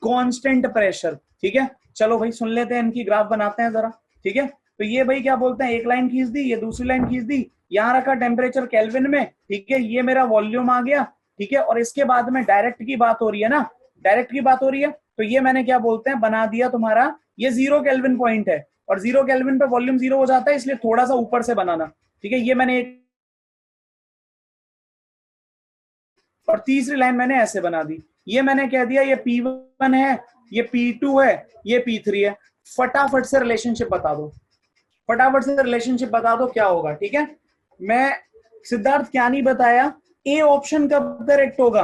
कांस्टेंट प्रेशर। ठीक है, चलो भाई सुन लेते हैं, इनकी ग्राफ बनाते हैं जरा। ठीक है, तो ये भाई क्या बोलते हैं, एक लाइन खींच दी, ये दूसरी लाइन खींच दी, यहाँ रखा टेम्परेचर केल्विन में। ठीक है, ये मेरा वॉल्यूम आ गया। ठीक है, और इसके बाद में डायरेक्ट की बात हो रही है ना, डायरेक्ट की बात हो रही है, तो ये मैंने क्या बोलते हैं बना दिया तुम्हारा, ये 0 केल्विन पॉइंट है और 0 केल्विन पे वॉल्यूम 0 हो जाता है, इसलिए थोड़ा सा ऊपर से बनाना। ठीक है, ये मैंने एक, और तीसरी लाइन मैंने ऐसे बना दी, ये मैंने कह दिया ये P1 है, ये P2 है, ये P3 है। फटाफट से रिलेशनशिप बता दो, फटाफट से रिलेशनशिप बता दो क्या होगा। ठीक है, मैं सिद्धार्थ क्या नहीं बताया, ए ऑप्शन कब करेक्ट होगा,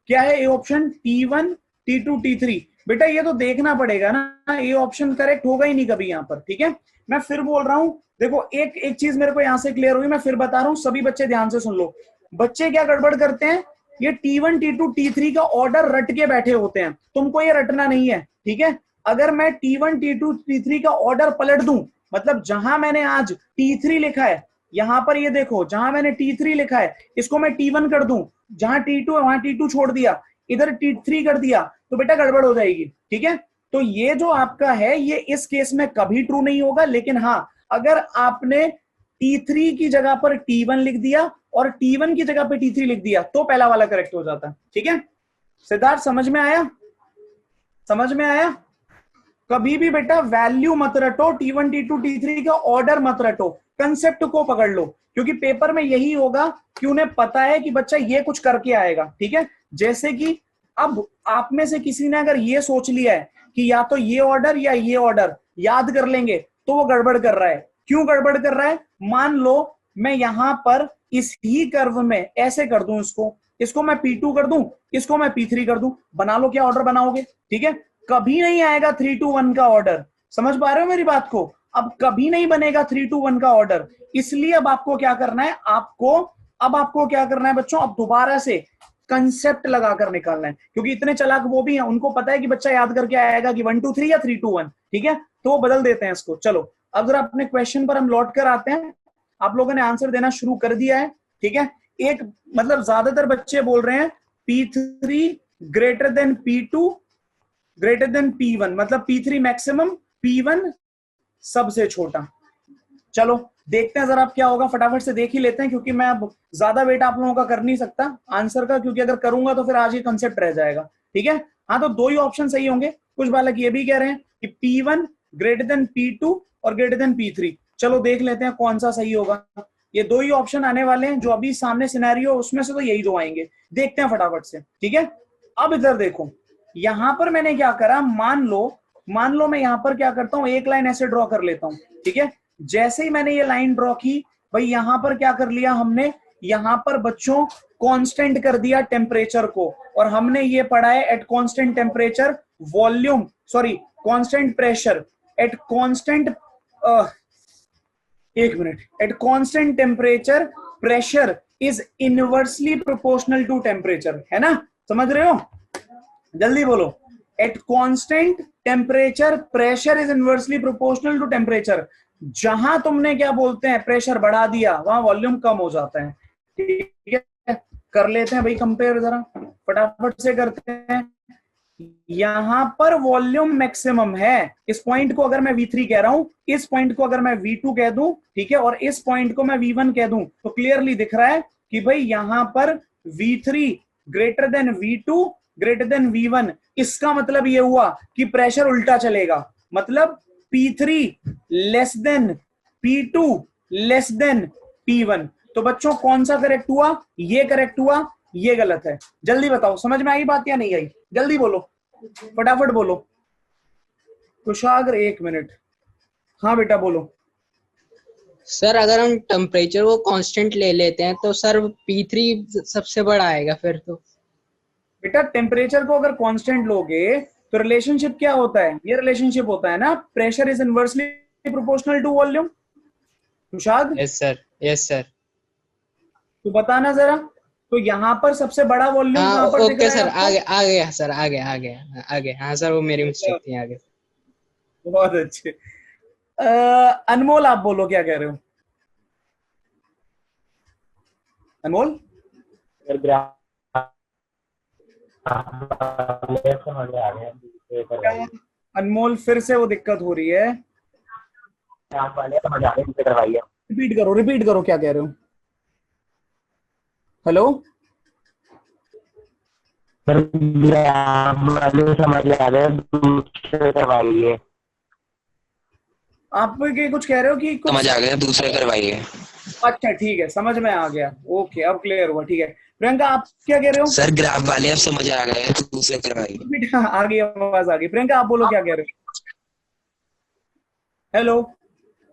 क्या है A option, T1 T2 T3। बेटा ये तो देखना पड़ेगा ना, ए ऑप्शन करेक्ट होगा ही नहीं कभी यहाँ पर। ठीक है, मैं फिर बोल रहा हूं, देखो एक एक चीज मेरे को यहां से क्लियर हुई, मैं फिर बता रहा हूं, सभी बच्चे ध्यान से सुन लो। बच्चे क्या गड़बड़ करते हैं, ये T1 T2 T3 का ऑर्डर रट के बैठे होते हैं, तुमको ये रटना नहीं है। ठीक है, अगर मैं T1 T2 T3 का ऑर्डर पलट दूं, मतलब जहां मैंने आज T3 लिखा है, यहां पर ये देखो जहां मैंने T3 लिखा है इसको मैं T1 कर दूं, जहां T2 है वहां T2 छोड़ दिया, इधर T3 कर दिया, तो बेटा गड़बड़ हो जाएगी। ठीक है, तो ये जो आपका है ये इस केस में कभी ट्रू नहीं होगा, लेकिन हाँ अगर आपने T3 की जगह पर T1 लिख दिया और T1 की जगह पे T3 लिख दिया तो पहला वाला करेक्ट हो जाता है। ठीक है, सिद्धार्थ समझ में आया, समझ में आया। कभी भी बेटा वैल्यू मत रटो, T1 T2 T3 का ऑर्डर मत रटो, कंसेप्ट को पकड़ लो, क्योंकि पेपर में यही होगा कि उन्हें पता है कि बच्चा ये कुछ करके आएगा। ठीक है, जैसे कि अब आप में से किसी ने अगर ये सोच लिया है कि या तो ये ऑर्डर या ये ऑर्डर याद कर लेंगे, तो वो गड़बड़ कर रहा है। क्यों गड़बड़ कर रहा है, मान लो मैं यहां पर इस ही कर्व में ऐसे कर दूं, इसको मैं P2 कर दूं, इसको मैं P3 कर दूं, बना लो क्या ऑर्डर बनाओगे। ठीक है, कभी नहीं आएगा 3 2 1 का ऑर्डर, समझ पा रहे हो मेरी बात को, अब कभी नहीं बनेगा 3 2 1 का ऑर्डर। इसलिए अब आपको क्या करना है, आपको क्या करना है बच्चों, अब दोबारा से कंसेप्ट लगाकर निकालना है, क्योंकि इतने चालाक वो भी हैं, उनको पता है कि बच्चा याद करके आएगा कि 1 2 3 या 3 2 1। ठीक है, तो वो बदल देते हैं इसको। चलो अब जरा अपने क्वेश्चन पर हम लौट कर आते हैं, आप लोगों ने आंसर देना शुरू कर दिया है। ठीक है, एक मतलब ज्यादातर बच्चे बोल रहे हैं P3 greater than P2 greater than P1, मतलब P3 मैक्सिमम, P1 सबसे छोटा। चलो देखते हैं जरा अब क्या होगा, फटाफट से देख ही लेते हैं, क्योंकि मैं अब ज्यादा वेट आप लोगों का कर नहीं सकता आंसर का, क्योंकि अगर करूंगा तो फिर आज ये कंसेप्ट रह जाएगा। ठीक है, हाँ तो 2 ही ऑप्शन सही होंगे। कुछ बालक ये भी कह रहे हैं कि P1 ग्रेटर देन P2 और ग्रेटर देन P3। चलो देख लेते हैं कौन सा सही होगा। ये 2 ही ऑप्शन आने वाले हैं जो अभी सामने सिनेरियो, उसमें से तो यही 2 आएंगे। देखते हैं फटाफट से। ठीक है, अब इधर देखो, यहां पर मैंने क्या करा, मान लो मैं यहां पर क्या करता हूं, एक लाइन ऐसे ड्रॉ कर लेता हूं। ठीक है, जैसे ही मैंने ये लाइन ड्रॉ की भाई, यहां पर क्या कर लिया हमने, यहां पर बच्चों कांस्टेंट कर दिया टेम्परेचर को, और हमने ये पढ़ा है at constant temperature volume, sorry constant pressure at constant, एक minute, at constant temperature pressure is inversely proportional to temperature, है ना, समझ रहे हो, जल्दी बोलो। At constant temperature pressure is inversely proportional to temperature. जहां तुमने क्या बोलते हैं प्रेशर बढ़ा दिया, वहां वॉल्यूम कम हो जाता है। ठीक है, कर लेते हैं भाई कंपेयर, जरा फटाफट से करते हैं। यहां पर वॉल्यूम मैक्सिमम है, इस पॉइंट को अगर मैं V3 कह रहा हूं, इस पॉइंट को अगर मैं V2 कह दूं, ठीक है, और इस पॉइंट को मैं V1 कह दूं, तो क्लियरली दिख रहा है कि भाई यहां पर V3 greater than V2 greater than V1। इसका मतलब ये हुआ कि प्रेशर उल्टा चलेगा, मतलब P3 less than P2 less than P1। तो बच्चों कौन सा करेक्ट हुआ, ये करेक्ट हुआ, ये गलत है। जल्दी बताओ समझ में आई बात या नहीं आई, जल्दी बोलो, फटाफट बोलो। कुशाग्र 1 मिनट, हाँ बेटा बोलो। सर अगर हम टेम्परेचर को कांस्टेंट ले लेते हैं तो सर P3 सबसे बड़ा आएगा फिर तो। बेटा टेम्परेचर को अगर कांस्टेंट लोगे तो रिलेशनशिप क्या होता है, ये रिलेशनशिप होता है ना, pressure is inversely proportional to volume. Kushagra, yes sir, yes sir. तो बताना जरा, तो यहाँ पर सबसे बड़ा वॉल्यूम कहाँ पर दिख ओके रहा है सर, आपको? आ गया सर, आ गया। हाँ सर, वो मेरी मिस्टेक थी, आगे। बहुत अच्छे। अनमोल आप बोलो क्या कह रहे हो। अनमोल सर ग्राफ समझ आ गया, दूसरे करवाइए। अनमोल फिर से वो दिक्कत हो रही है, ग्राफ वाले समझ आ गए, दूसरे करवाइए। रिपीट करो क्या कह रहे हो। हेलो सर ग्राफ वाले समझ आ गए, दूसरे करवाइए। आप ये कुछ कह रहे हो कि कुछ समझ आ गया, दूसरे करवाइए। अच्छा ठीक है, समझ में आ गया, ओके अब क्लियर हुआ, ठीक है। प्रियंका आप क्या कह रहे हो? सर ग्राफ वाले अब समझ आ गए, दूसरे करवाइए। आ गई आवाज आ गई। प्रियंका आप बोलो क्या कह रहे हो। हेलो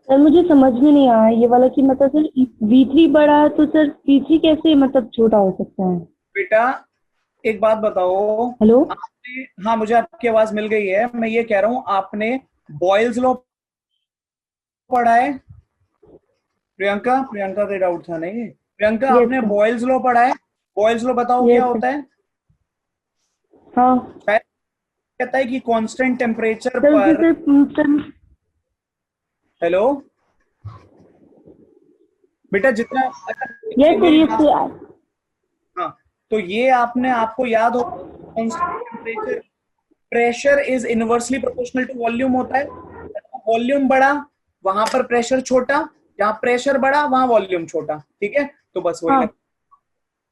सर मुझे समझ में नहीं आया ये वाला कि मतलब सर V3 बड़ा है तो सर P3 कैसे मतलब छोटा हो सकता है? बेटा एक बात बताओ, हेलो आपने, हाँ मुझे आपकी आवाज मिल गई है, मैं ये कह रहा हूं आपने बॉयल्स लॉ पढ़ा है? प्रियंका का डाउट था नहीं। प्रियंका Yes, आपने sir. बॉयल्स लॉ पढ़ा है? बॉयल्स लॉ बताओ Yes, क्या sir. होता है? हाँ कहता है कि कांस्टेंट टेम्परेचर सर पर, सर हेलो बेटा जितना, यस सर यस सर हाँ तो ये आपने, आपको याद हो constant temperature, pressure is inversely proportional to volume होता है। वॉल्यूम बड़ा वहां पर प्रेशर छोटा, जहां प्रेशर बड़ा वहां वॉल्यूम छोटा, ठीक है। तो बस वही हाँ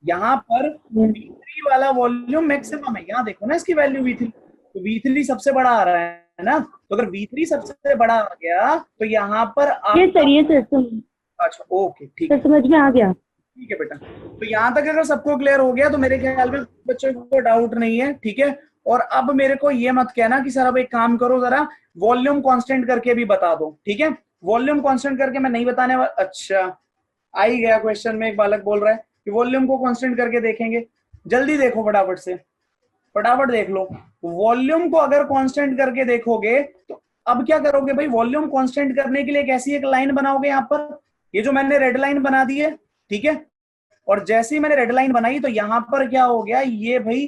यहाँ पर yes. V3 वाला वॉल्यूम मैक्सिमम है, यहाँ देखो ना इसकी वैल्यू V3, तो V3 सबसे बड़ा आ रहा है ना, तो अगर V3 सबसे बड़ा आ गया तो यहाँ पर ये सर अच्छा ओके ठीक सर है, समझ में आ गया। ठीक है बेटा। तो यहाँ तक अगर सबको क्लियर हो गया तो मेरे ख्याल में बच्चों को डाउट नहीं है, ठीक है। और अब मेरे को ये मत कहना कि सर अब एक काम करो जरा वॉल्यूम कांस्टेंट करके भी बता दो, ठीक है। वॉल्यूम कांस्टेंट करके मैं नहीं बताने वाला। अच्छा आ ही गया क्वेश्चन में, एक बालक बोल रहा है कि वॉल्यूम को कांस्टेंट करके देखेंगे। जल्दी देखो फटाफट से, फटाफट देख लो। वॉल्यूम को अगर कांस्टेंट करके देखोगे तो अब क्या करोगे भाई, वॉल्यूम कांस्टेंट करने के लिए एक ऐसी एक लाइन बनाओगे यहाँ पर, ये जो मैंने रेड लाइन बना दी है, ठीक है। और जैसे ही मैंने रेड लाइन बनाई तो यहां पर क्या हो गया, ये भाई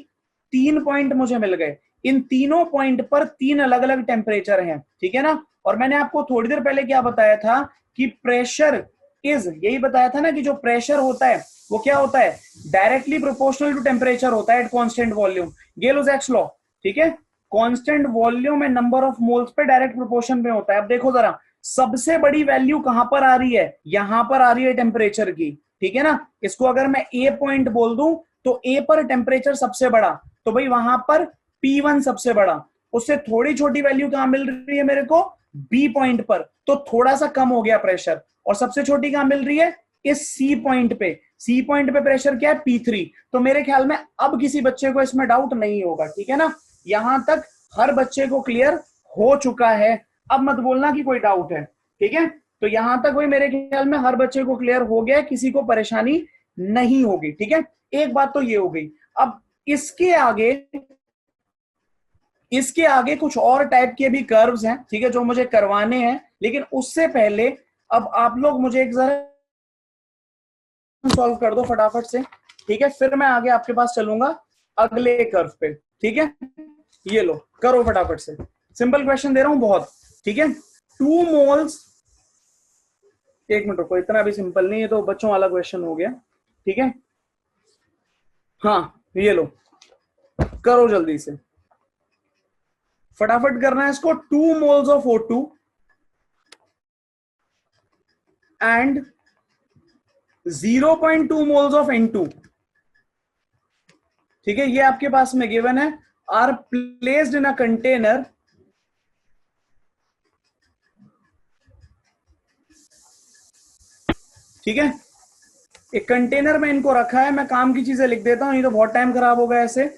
3 पॉइंट मुझे मिल गए। इन तीनों पॉइंट पर 3 अलग अलग टेम्परेचर हैं, ठीक है ना। और मैंने आपको थोड़ी देर पहले क्या बताया था कि प्रेशर इज, यही बताया था ना कि जो प्रेशर होता है वो क्या होता है, डायरेक्टली प्रोपोर्शनल टू टेम्परेचर होता है एट कांस्टेंट वॉल्यूम, गेलो-जैक्स लॉ, ठीक है। Constant volume and number of moles पे डायरेक्ट प्रोपोर्शन में होता है। अब देखो जरा, सबसे बड़ी वैल्यू कहां पर आ रही है, यहां पर आ रही है टेम्परेचर की, ठीक है ना। इसको अगर मैं ए पॉइंट बोल दूं तो ए पर टेम्परेचर सबसे बड़ा, तो भाई वहां पर P1 सबसे बड़ा, उससे थोड़ी छोटी वैल्यू कहां मिल रही है मेरे को, बी पॉइंट पर, तो थोड़ा सा कम हो गया प्रेशर। और सबसे छोटी कहां मिल रही है, इस सी पॉइंट पे। सी पॉइंट पे प्रेशर क्या है, P3। तो मेरे ख्याल में अब किसी बच्चे को इसमें डाउट नहीं होगा, ठीक है ना। यहां तक हर बच्चे को क्लियर हो चुका है, अब मत बोलना कि कोई डाउट है, ठीक है। तो यहां तक वही मेरे ख्याल में हर बच्चे को क्लियर हो गया, किसी को परेशानी नहीं होगी, ठीक है। एक बात तो ये हो गई। अब इसके आगे कुछ और टाइप के भी कर्व्स हैं, ठीक है, जो मुझे करवाने हैं। लेकिन उससे पहले अब आप लोग मुझे एक जरा सॉल्व कर दो फटाफट से, ठीक है। फिर मैं आगे आपके पास चलूंगा अगले कर्व पे, ठीक है। ये लो करो फटाफट से, सिंपल क्वेश्चन दे रहा हूं बहुत, ठीक है। 2 मोल्स, एक मिनट रुको, इतना भी सिंपल नहीं है, तो बच्चों वाला क्वेश्चन हो गया, ठीक है। हाँ ये लो करो जल्दी से, फटाफट करना है इसको। 2 moles of O2 and 0.2 moles of N2, ठीक है, ये आपके पास में गिवन है, are placed in a container ठीक है। एक कंटेनर में इनको रखा है, मैं काम की चीजें लिख देता हूं, नहीं तो बहुत टाइम खराब होगा ऐसे।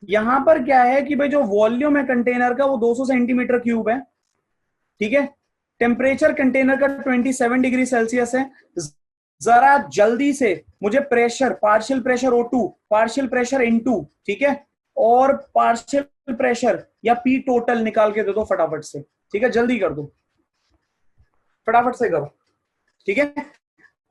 यहां पर क्या है कि भाई जो वॉल्यूम है कंटेनर का वो 200 सेंटीमीटर क्यूब है, ठीक है। टेम्परेचर कंटेनर का 27 डिग्री सेल्सियस है। जरा जल्दी से मुझे pressure, partial pressure O2, partial pressure N2, ठीक है, और पार्शियल प्रेशर या P टोटल निकाल के दे दो फटाफट से, ठीक है। जल्दी कर दो, फटाफट से करो, ठीक है।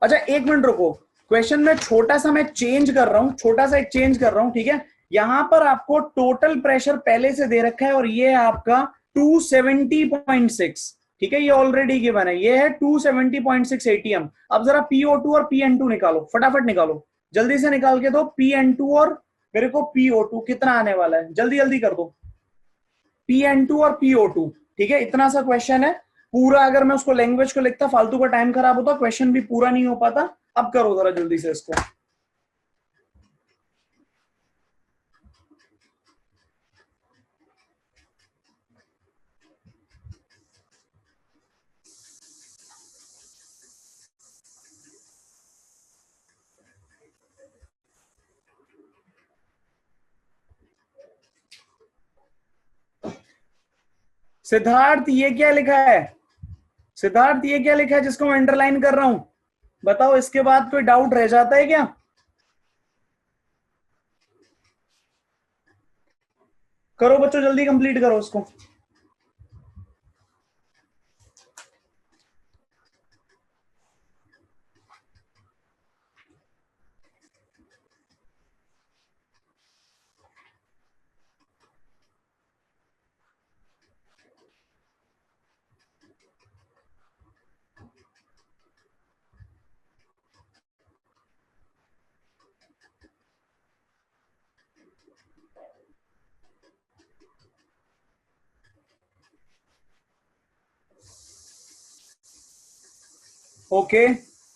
अच्छा एक मिनट रुको, क्वेश्चन में छोटा सा मैं चेंज कर रहा हूं, छोटा सा एक चेंज कर रहा हूं, ठीक है। यहां पर आपको टोटल प्रेशर पहले से दे रखा है और ये है आपका 270.6, ठीक है, ये ऑलरेडी गिवन है, ये है 270.6 ATM। अब जरा PO2 और PN2 निकालो, फटाफट निकालो, जल्दी से निकाल के दो Pn2 और मेरे को PO2 कितना आने वाला है, जल्दी जल्दी कर दो। Pn2 और PO2, ठीक है, इतना सा क्वेश्चन है पूरा। अगर मैं उसको लैंग्वेज को लिखता फालतू का टाइम खराब होता, क्वेश्चन भी पूरा नहीं हो पाता। अब करो जरा जल्दी से इसको। सिद्धार्थ ये क्या लिखा है, सिद्धार्थ ये क्या लिखा है जिसको मैं अंडरलाइन कर रहा हूं, बताओ। इसके बाद कोई डाउट रह जाता है क्या? करो बच्चों, जल्दी कंप्लीट करो उसको। ओके,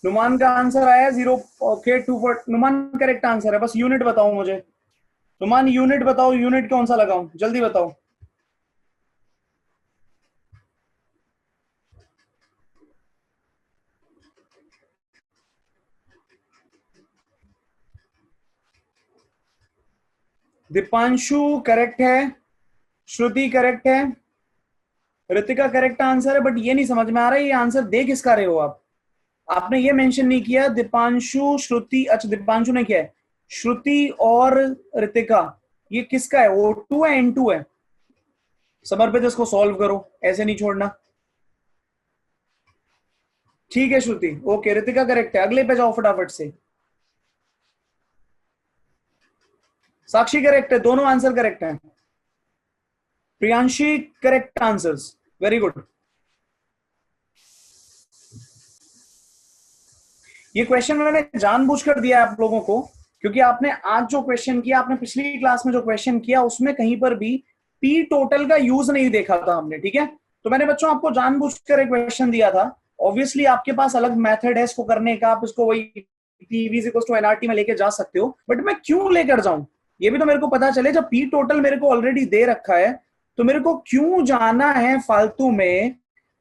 नुमान का आंसर आया 0। ओके 2 नुमान करेक्ट आंसर है। बस यूनिट बताओ मुझे, नुमान यूनिट बताओ, यूनिट कौन सा लगाऊं, जल्दी बताओ। दीपांशु करेक्ट है, श्रुति करेक्ट है, ऋतिका करेक्ट आंसर है। बट ये नहीं समझ में आ रहा है ये आंसर दे किसका रहे हो आप? आपने ये मेंशन नहीं किया दीपांशु श्रुति। अच्छा दीपांशु ने किया है, श्रुति और ऋतिका, ये किसका है? O2 है N2 है? समर्पित इसको सॉल्व करो, ऐसे नहीं छोड़ना। ठीक है श्रुति, ओके ऋतिका करेक्ट है। अगले पे जाओ फटाफट से। साक्षी करेक्ट है, दोनों आंसर करेक्ट हैं। Priyanshi correct answers, very good. ये क्वेश्चन मैंने जानबूझकर दिया आप लोगों को, क्योंकि आपने आज जो क्वेश्चन किया, आपने पिछली क्लास में जो क्वेश्चन किया, उसमें कहीं पर भी पी टोटल का यूज नहीं देखा था हमने, ठीक है। तो मैंने बच्चों आपको जानबूझकर एक क्वेश्चन दिया था। ऑब्वियसली आपके पास अलग मेथड है इसको करने का, आप इसको वही पीवी इक्वल्स टू एनआरटी में लेके जा सकते हो, बट मैं क्यों लेकर जाऊं ये भी तो मेरे को पता चले। जब पी टोटल मेरे को ऑलरेडी दे रखा है तो मेरे को क्यों जाना है फालतू में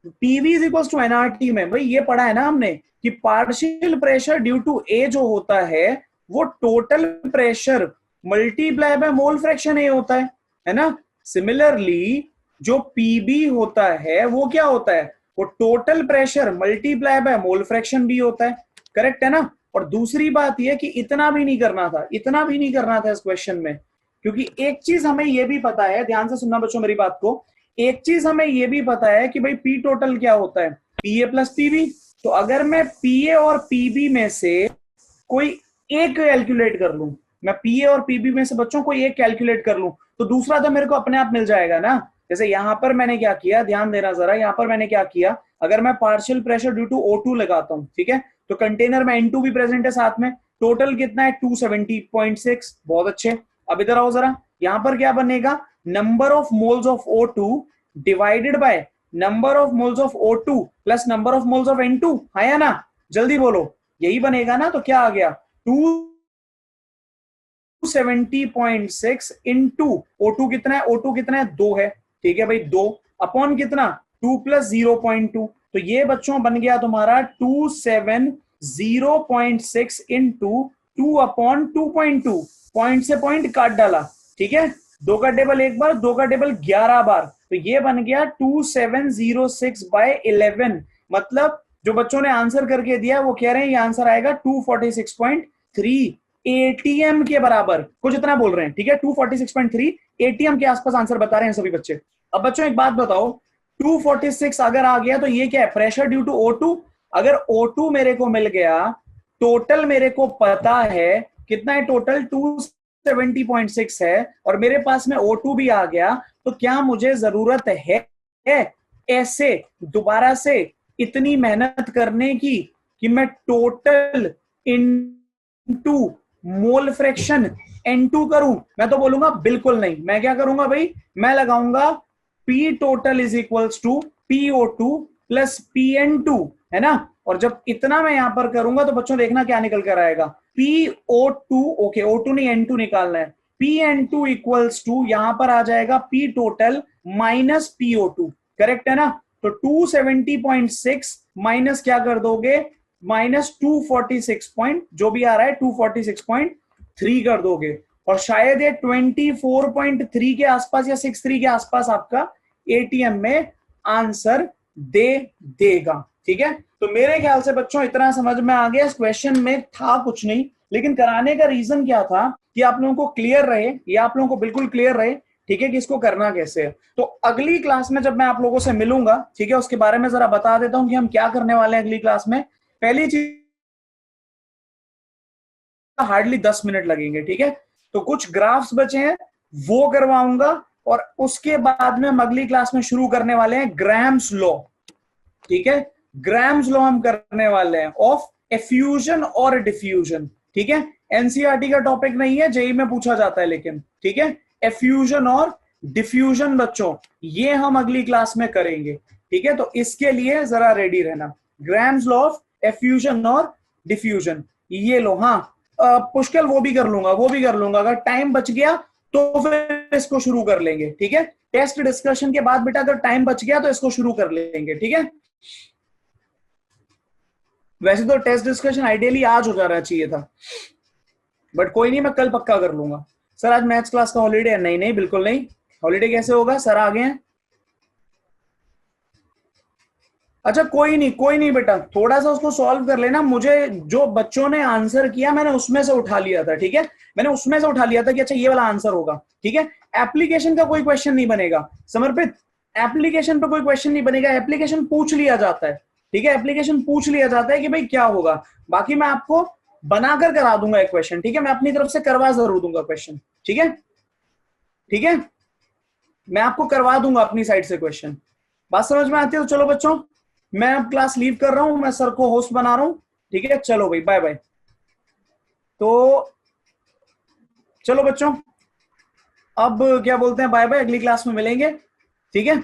पीवी इक्वल्स टू एनआरटी में। भाई ये पढ़ा है ना हमने कि partial pressure due to A जो होता है वो total pressure multiply by mole fraction A होता है ना। सिमिलरली जो पीबी होता है वो क्या होता है? वो total pressure multiply by mole fraction भी होता है, करेक्ट है ना। और दूसरी बात यह कि इतना भी नहीं करना था, इतना भी नहीं करना था इस क्वेश्चन में, क्योंकि एक चीज हमें यह भी पता है, ध्यान से सुनना बच्चों मेरी बात को, एक चीज हमें यह भी पता है कि भाई पी टोटल क्या होता है? पीए प्लस पीबी। तो अगर मैं पीए और पीबी में से कोई एक कैलकुलेट कर लूं, मैं पीए और पीबी में से बच्चों कोई एक कैलकुलेट कर लूं, तो दूसरा तो मेरे को अपने आप मिल जाएगा ना। जैसे यहां पर मैंने क्या किया, ध्यान देना जरा, यहां पर मैंने क्या किया, अगर मैं partial pressure due to O2 लगाता हूं, ठीक है, तो कंटेनर में N2 भी प्रेजेंट है साथ में, टोटल कितना है 270.6, बहुत अच्छे। अब इधर आओ जरा, यहां पर क्या बनेगा, number of moles of O2 divided by number of moles of O2 plus number of moles of N2, है या ना? जल्दी बोलो, यही बनेगा ना। तो क्या आ गया, 270.6 इंटू O2 कितना है, O2 कितना है 2 है, ठीक है भाई 2 अपॉन कितना 2 प्लस 0.2, तो ये बच्चों बन गया तुम्हारा 270.6 इंटू 2 अपॉन 2.2, पॉइंट से पॉइंट काट डाला, ठीक है, 2 का टेबल एक बार, 2 का टेबल 11 बार, तो ये बन गया 2706/11। मतलब जो बच्चों ने आंसर करके दिया वो कह रहे हैं ये आंसर आएगा 246.3 एटीएम के बराबर, कुछ इतना बोल रहे हैं, ठीक है, 246.3 एटीएम के आसपास आंसर बता रहे हैं सभी बच्चे। अब बच्चों एक बात बताओ, 246 अगर आ गया तो ये क्या है, प्रेशर ड्यू टू O2। अगर O2 मेरे को मिल गया, टोटल मेरे को पता है कितना है, टोटल 270.6 है, और मेरे पास में O2 भी आ गया, तो क्या मुझे जरूरत है ऐसे दोबारा से इतनी मेहनत करने की कि मैं total into mole fraction N2 करूं? मैं तो बोलूंगा बिल्कुल नहीं। मैं क्या करूंगा भाई, मैं लगाऊंगा P total is equals to PO2 plus PN2, है ना। और जब इतना मैं यहां पर करूंगा तो बच्चों देखना क्या निकल कर आएगा, PO2, ओके O2 नहीं N2 निकालना है, PN2 इक्वल्स टू यहां पर आ जाएगा P total minus PO2, correct है ना। तो 270.6 माइनस क्या कर दोगे, माइनस 246 पॉइंट जो भी आ रहा है 246.3 कर दोगे, और शायद ये 24.3 के आसपास या 63 के आसपास आपका एटीएम में आंसर दे देगा। ठीक है, तो मेरे ख्याल से बच्चों इतना समझ में आ गया। इस क्वेश्चन में था कुछ नहीं, लेकिन कराने का रीजन क्या था कि आप लोगों को क्लियर रहे, या आप लोगों को बिल्कुल क्लियर रहे, ठीक है, कि इसको करना कैसे है। तो अगली क्लास में जब मैं आप लोगों से मिलूंगा, ठीक है, उसके बारे में जरा बता देता हूं कि हम क्या करने वाले हैं अगली क्लास में। पहली चीज, हार्डली 10 मिनट लगेंगे, ठीक है। तो कुछ ग्राफ्स बचे हैं वो करवाऊंगा, और उसके बाद में हम अगली क्लास में शुरू करने वाले हैं ग्राम्स लॉ, ठीक है। ग्राम्स लॉ हम करने वाले हैं ऑफ एफ्यूजन और डिफ्यूजन, ठीक है। एनसीईआरटी का टॉपिक नहीं है, जेई में पूछा जाता है लेकिन, ठीक है। एफ्यूजन और डिफ्यूजन बच्चों ये हम अगली क्लास में करेंगे, ठीक है। तो इसके लिए जरा रेडी रहना, ग्राम्स लॉ ऑफ एफ्यूजन और डिफ्यूजन ये लो। हाँ पुष्कल वो भी कर लूंगा, अगर टाइम बच गया तो फिर इसको शुरू कर लेंगे, ठीक है। टेस्ट डिस्कशन के बाद बेटा अगर टाइम बच गया तो इसको शुरू कर लेंगे, ठीक है। वैसे तो टेस्ट डिस्कशन आइडियली आज हो जाना चाहिए था, बट कोई नहीं, मैं कल पक्का कर लूंगा। सर आज मैथ्स क्लास का हॉलीडे है? नहीं बिल्कुल नहीं, हॉलीडे कैसे होगा, सर आ गए हैं। अच्छा कोई नहीं बेटा, थोड़ा सा उसको सॉल्व कर लेना। मुझे जो बच्चों ने आंसर किया मैंने उसमें से उठा लिया था, ठीक है, मैंने उसमें से उठा लिया था कि अच्छा ये वाला आंसर होगा, ठीक है। एप्लीकेशन का कोई क्वेश्चन नहीं बनेगा समर्पित, एप्लीकेशन पर कोई क्वेश्चन नहीं बनेगा, एप्लीकेशन पूछ लिया जाता है, ठीक है, एप्लीकेशन पूछ लिया जाता है कि भाई क्या होगा। बाकी मैं आपको बनाकर करा दूंगा एक क्वेश्चन, ठीक है, मैं अपनी तरफ से करवा जरूर दूंगा क्वेश्चन, ठीक है, ठीक है, मैं आपको करवा दूंगा अपनी साइड से क्वेश्चन। बात समझ में आती है? तो चलो बच्चों मैं अब क्लास लीव कर रहा हूं, मैं सर को होस्ट बना रहा हूं, ठीक है। चलो भाई बाय बाय। तो चलो बच्चों अब क्या बोलते हैं, बाय बाय, अगली क्लास में मिलेंगे, ठीक है।